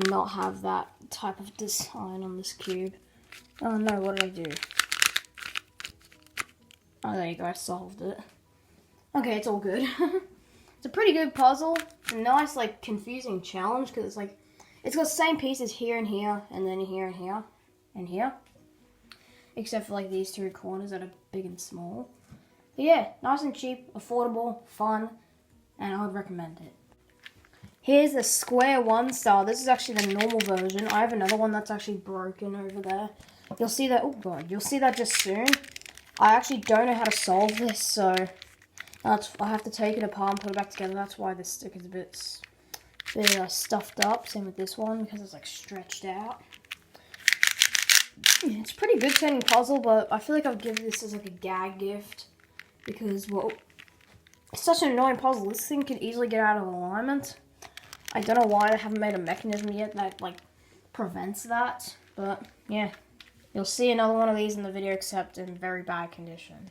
not have that type of design on this cube. Oh no, what did I do? Oh, there you go, I solved it. Okay, it's all good. It's a pretty good puzzle. It's a nice, like, confusing challenge, because it's like, it's got the same pieces here and here, and then here and here, and here. Except for like these 2 corners that are big and small. But yeah, nice and cheap, affordable, fun, and I would recommend it. Here's the square 1 star. This is actually the normal version. I have another one that's actually broken over there. You'll see that, oh god, you'll see that just soon. I actually don't know how to solve this, so I have to take it apart and put it back together. That's why this stick is a bit stuffed up. Same with this one because it's like stretched out. Yeah, it's a pretty good turning puzzle, but I feel like I'll give this as like a gag gift because, well, it's such an annoying puzzle. This thing could easily get out of alignment. I don't know why they haven't made a mechanism yet that like prevents that, but yeah, you'll see another one of these in the video, except in very bad condition.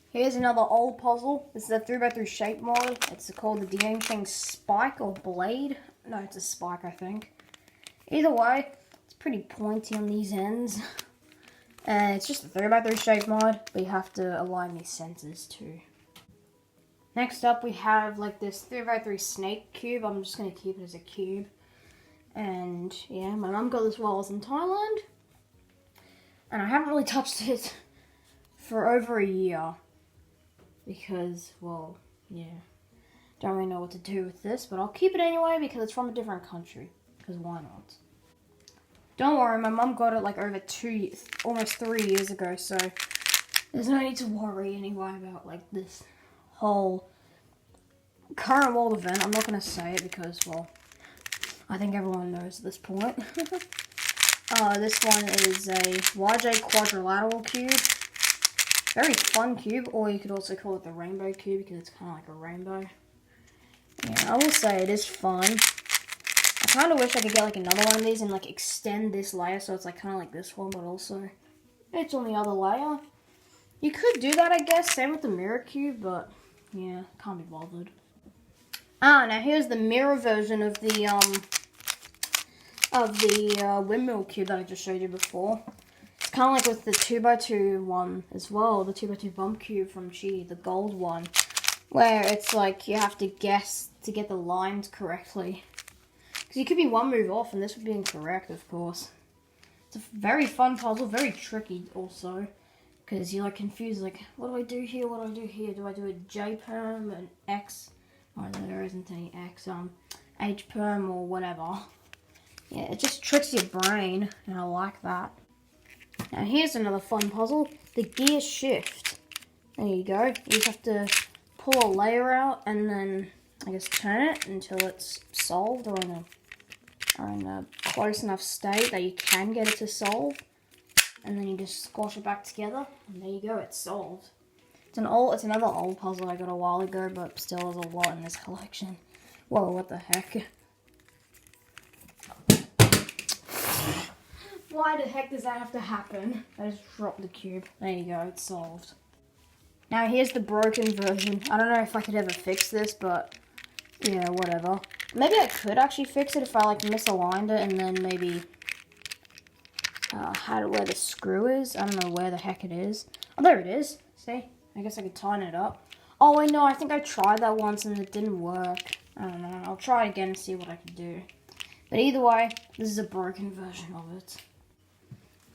Here's another old puzzle. This is a 3x3 shape mod. It's called the Diansheng Spike or Blade. No, it's a spike, I think. Either way, it's pretty pointy on these ends. And it's just a 3x3 shape mod, but you have to align these centers too. Next up, we have like this 3x3 snake cube. I'm just going to keep it as a cube. And yeah, my mum got this while I was in Thailand. And I haven't really touched it for over a year. Because, well, yeah, Don't really know what to do with this, but I'll keep it anyway because it's from a different country. Because why not? Don't worry, my mum got it like over almost 3 years ago, so there's no need to worry anyway about like this whole current world event. I'm not going to say it because, well, I think everyone knows at this point. This one is a YJ quadrilateral cube. Very fun cube, or you could also call it the rainbow cube because it's kind of like a rainbow. Yeah, I will say it is fun. I kind of wish I could get like another one of these and like extend this layer so it's like kind of like this one, but also it's on the other layer. You could do that, I guess. Same with the mirror cube, but yeah, can't be bothered. Now here's the mirror version of the windmill cube that I just showed you before. It's kind of like with the 2x2 one as well, the 2x2 bump cube from Chi, the gold one, where it's like you have to guess to get the lines correctly. Because you could be one move off and this would be incorrect, of course. It's a very fun puzzle, very tricky also. Because you're like confused, like, what do I do here, what do I do here? Do I do a J perm, an X? Oh, no, there isn't any X, H perm or whatever. Yeah, it just tricks your brain, and I like that. Now here's another fun puzzle, the gear shift. There you go. You just have to pull a layer out and then, I guess, turn it until it's solved or in a close enough state that you can get it to solve. And then you just squash it back together, and there you go, it's solved. It's another old puzzle I got a while ago, but still there's a lot in this collection. Whoa, what the heck? Why the heck does that have to happen? I just dropped the cube. There you go, it's solved. Now here's the broken version. I don't know if I could ever fix this, but yeah, whatever. Maybe I could actually fix it if I like misaligned it and then maybe had it where the screw is. I don't know where the heck it is. Oh, there it is. See? I guess I could tighten it up. Oh, wait, no, I think I tried that once and it didn't work. I don't know. I'll try again and see what I can do. But either way, this is a broken version of it.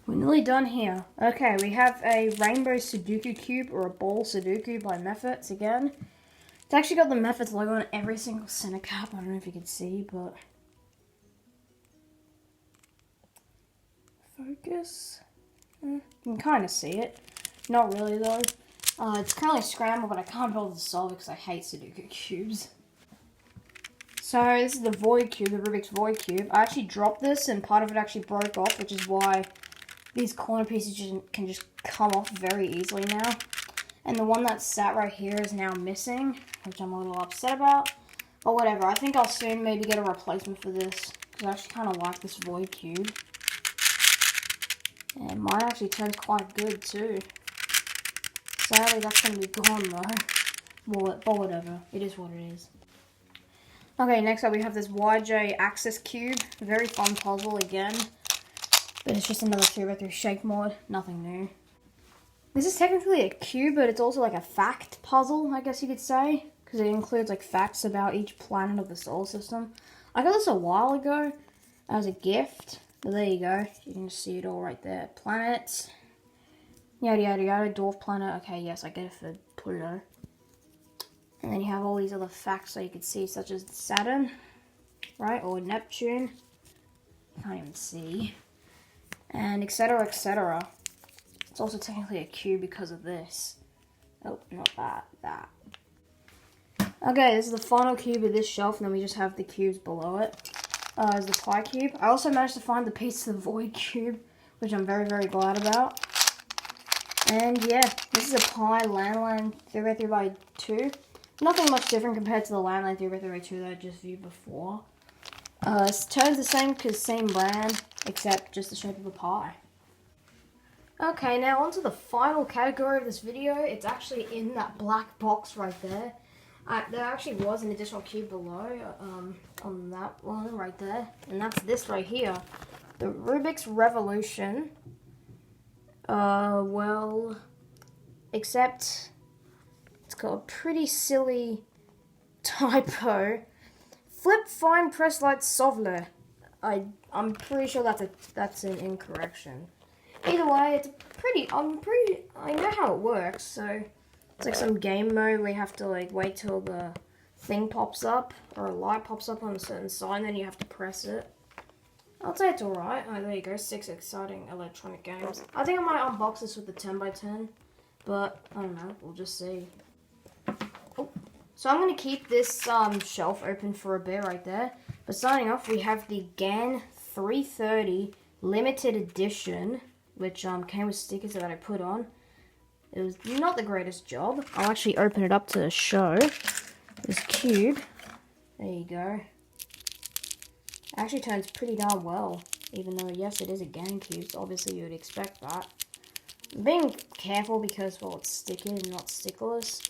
We're nearly done here. Okay, we have a Rainbow Sudoku Cube, or a Ball Sudoku by Methods again. It's actually got the Methods logo on every single center cap. I don't know if you can see, but... Focus. You can kind of see it. Not really, though. It's currently scrambled, but I can't bother to solve it because I hate Sudoku cubes. So, this is the Void Cube, the Rubik's Void Cube. I actually dropped this, and part of it actually broke off, which is why these corner pieces can just come off very easily now. And the one that sat right here is now missing, which I'm a little upset about. But whatever, I think I'll soon maybe get a replacement for this, because I actually kind of like this Void Cube. And mine actually turns quite good too. Sadly, that's going to be gone though. But whatever, it is what it is. Okay, next up we have this YJ Axis Cube. Very fun puzzle again. But it's just another 3x3 shake mod. Nothing new. This is technically a cube, but it's also like a fact puzzle, I guess you could say. Because it includes like facts about each planet of the solar system. I got this a while ago as a gift. But there you go. You can just see it all right there. Planets. Yada yada yada. Dwarf planet. Okay, yes, I get it for Pluto. And then you have all these other facts that you can see, such as Saturn, right? Or Neptune. Can't even see. And etc, etc. It's also technically a cube because of this. Oh, not that. That. Okay, this is the final cube of this shelf, and then we just have the cubes below it. Is the Pi Cube. I also managed to find the piece of the Void Cube, which I'm very, very glad about. And yeah, this is a Pi Landline 3x3x2. Nothing much different compared to the Landline 3x3x2 that I just viewed before. It turns the same because same brand, except just the shape of a pie. Okay, now onto the final category of this video. It's actually in that black box right there. There actually was an additional cube below, on that one right there, and that's this right here, the Rubik's Revolution. Well, except it's got a pretty silly typo. Flip, find, press, light, Sovler. I'm pretty sure that's an incorrection. Either way, it's I know how it works, so it's like some game mode where you have to like wait till the thing pops up, or a light pops up on a certain side, and then you have to press it. I'd say it's alright. Oh, there you go, 6 exciting electronic games. I think I might unbox this with the 10x10, but I don't know, we'll just see. Oh. So I'm going to keep this shelf open for a bit right there. But starting off, we have the GAN 330 limited edition, which came with stickers that I put on. It was not the greatest job. I'll actually open it up to show this cube. There you go. It actually turns pretty darn well, even though, yes, it is a GAN cube, so obviously you would expect that. I'm being careful because, well, it's sticky and not stickless.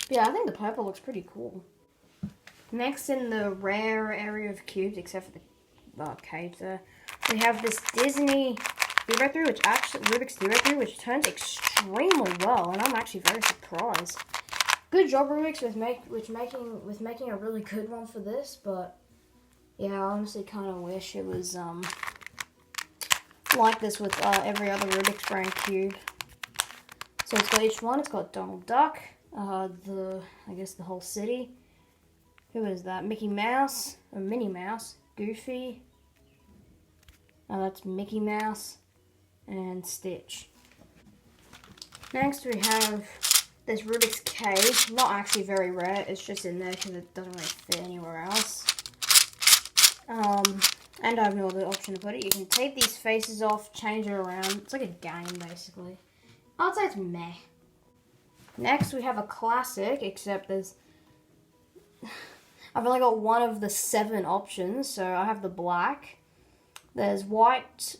But yeah, I think the purple looks pretty cool. Next in the rare area of cubes, except for the cage there, we have this Disney 3x3, which actually, Rubik's 3x3, which turns extremely well, and I'm actually very surprised. Good job, Rubik's, with making a really good one for this, but yeah, I honestly kind of wish it was like this with every other Rubik's brand cube. So it's got each one. It's got Donald Duck, I guess the whole city. Who is that? Mickey Mouse, or Minnie Mouse, Goofy. That's Mickey Mouse, and Stitch. Next we have this Rubik's cage. Not actually very rare. It's just in there because it doesn't really fit anywhere else. And I have no other option to put it. You can take these faces off, change it around. It's like a game, basically. I'd say it's meh. Next, we have a classic, except there's... I've only got one of the 7 options, so I have the black. There's white,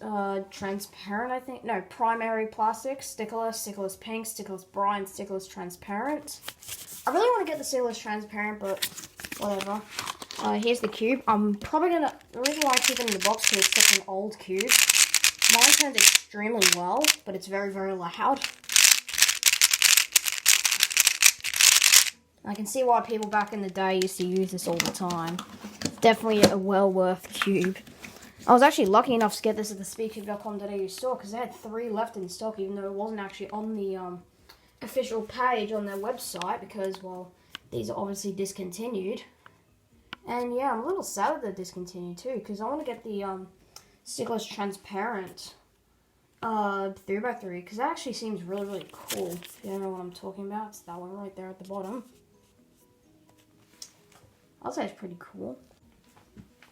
transparent, I think. No, primary plastic, stickerless, stickerless pink, stickerless bright, stickerless transparent. I really want to get the stickerless transparent, but whatever. Here's the cube. I'm probably going to... The reason why I keep it in the box is it's such an old cube. Mine turns extremely well, but it's very, very loud. I can see why people back in the day used to use this all the time. Definitely a well worth cube. I was actually lucky enough to get this at the speedcube.com.au store because they had 3 left in stock, even though it wasn't actually on the official page on their website because, well, these are obviously discontinued. And yeah, I'm a little sad that they're discontinued too because I want to get the stickless transparent 3x3 because that actually seems really, really cool. If you don't know what I'm talking about, it's that one right there at the bottom. I'll say it's pretty cool.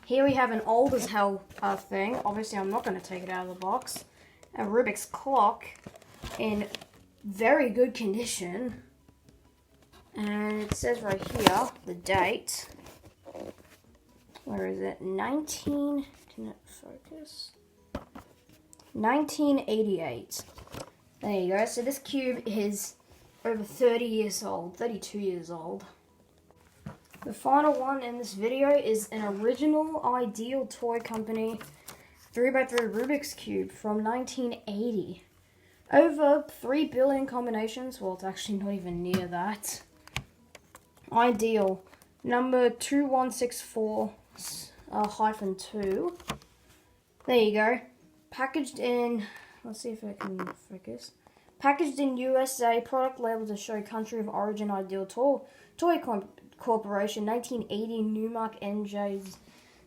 Here we have an old as hell thing. Obviously, I'm not going to take it out of the box. A Rubik's clock in very good condition. And it says right here, the date. Where is it? Can it focus? 1988. There you go. So this cube is over 30 years old, 32 years old. The final one in this video is an original Ideal Toy Company 3x3 Rubik's Cube from 1980. Over 3 billion combinations. Well, it's actually not even near that. Ideal. Number 2164-2. There you go. Packaged in... Let's see if I can focus. Packaged in USA. Product label to show country of origin Ideal Toy Corporation, 1980, Newmark NJ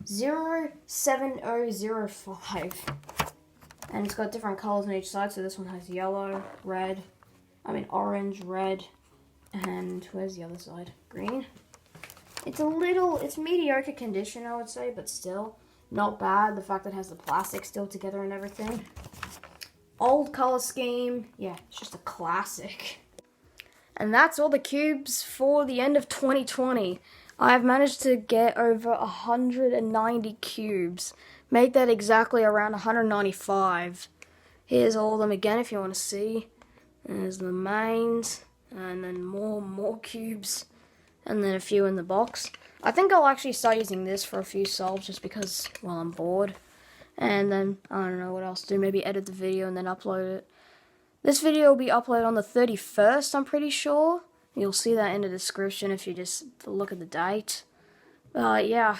07005. And it's got different colors on each side. So this one has yellow, orange, red, and where's the other side? Green. It's mediocre condition, I would say, but still not bad. The fact that it has the plastic still together and everything. Old color scheme. Yeah, it's just a classic. And that's all the cubes for the end of 2020. I have managed to get over 190 cubes. Make that exactly around 195. Here's all of them again if you want to see. There's the mains, and then more cubes, and then a few in the box. I think I'll actually start using this for a few solves just because, well, I'm bored. And then, I don't know what else to do. Maybe edit the video and then upload it. This video will be uploaded on the 31st, I'm pretty sure. You'll see that in the description if you just look at the date. Yeah,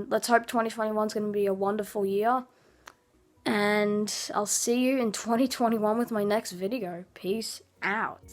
let's hope 2021 is going to be a wonderful year. And I'll see you in 2021 with my next video. Peace out.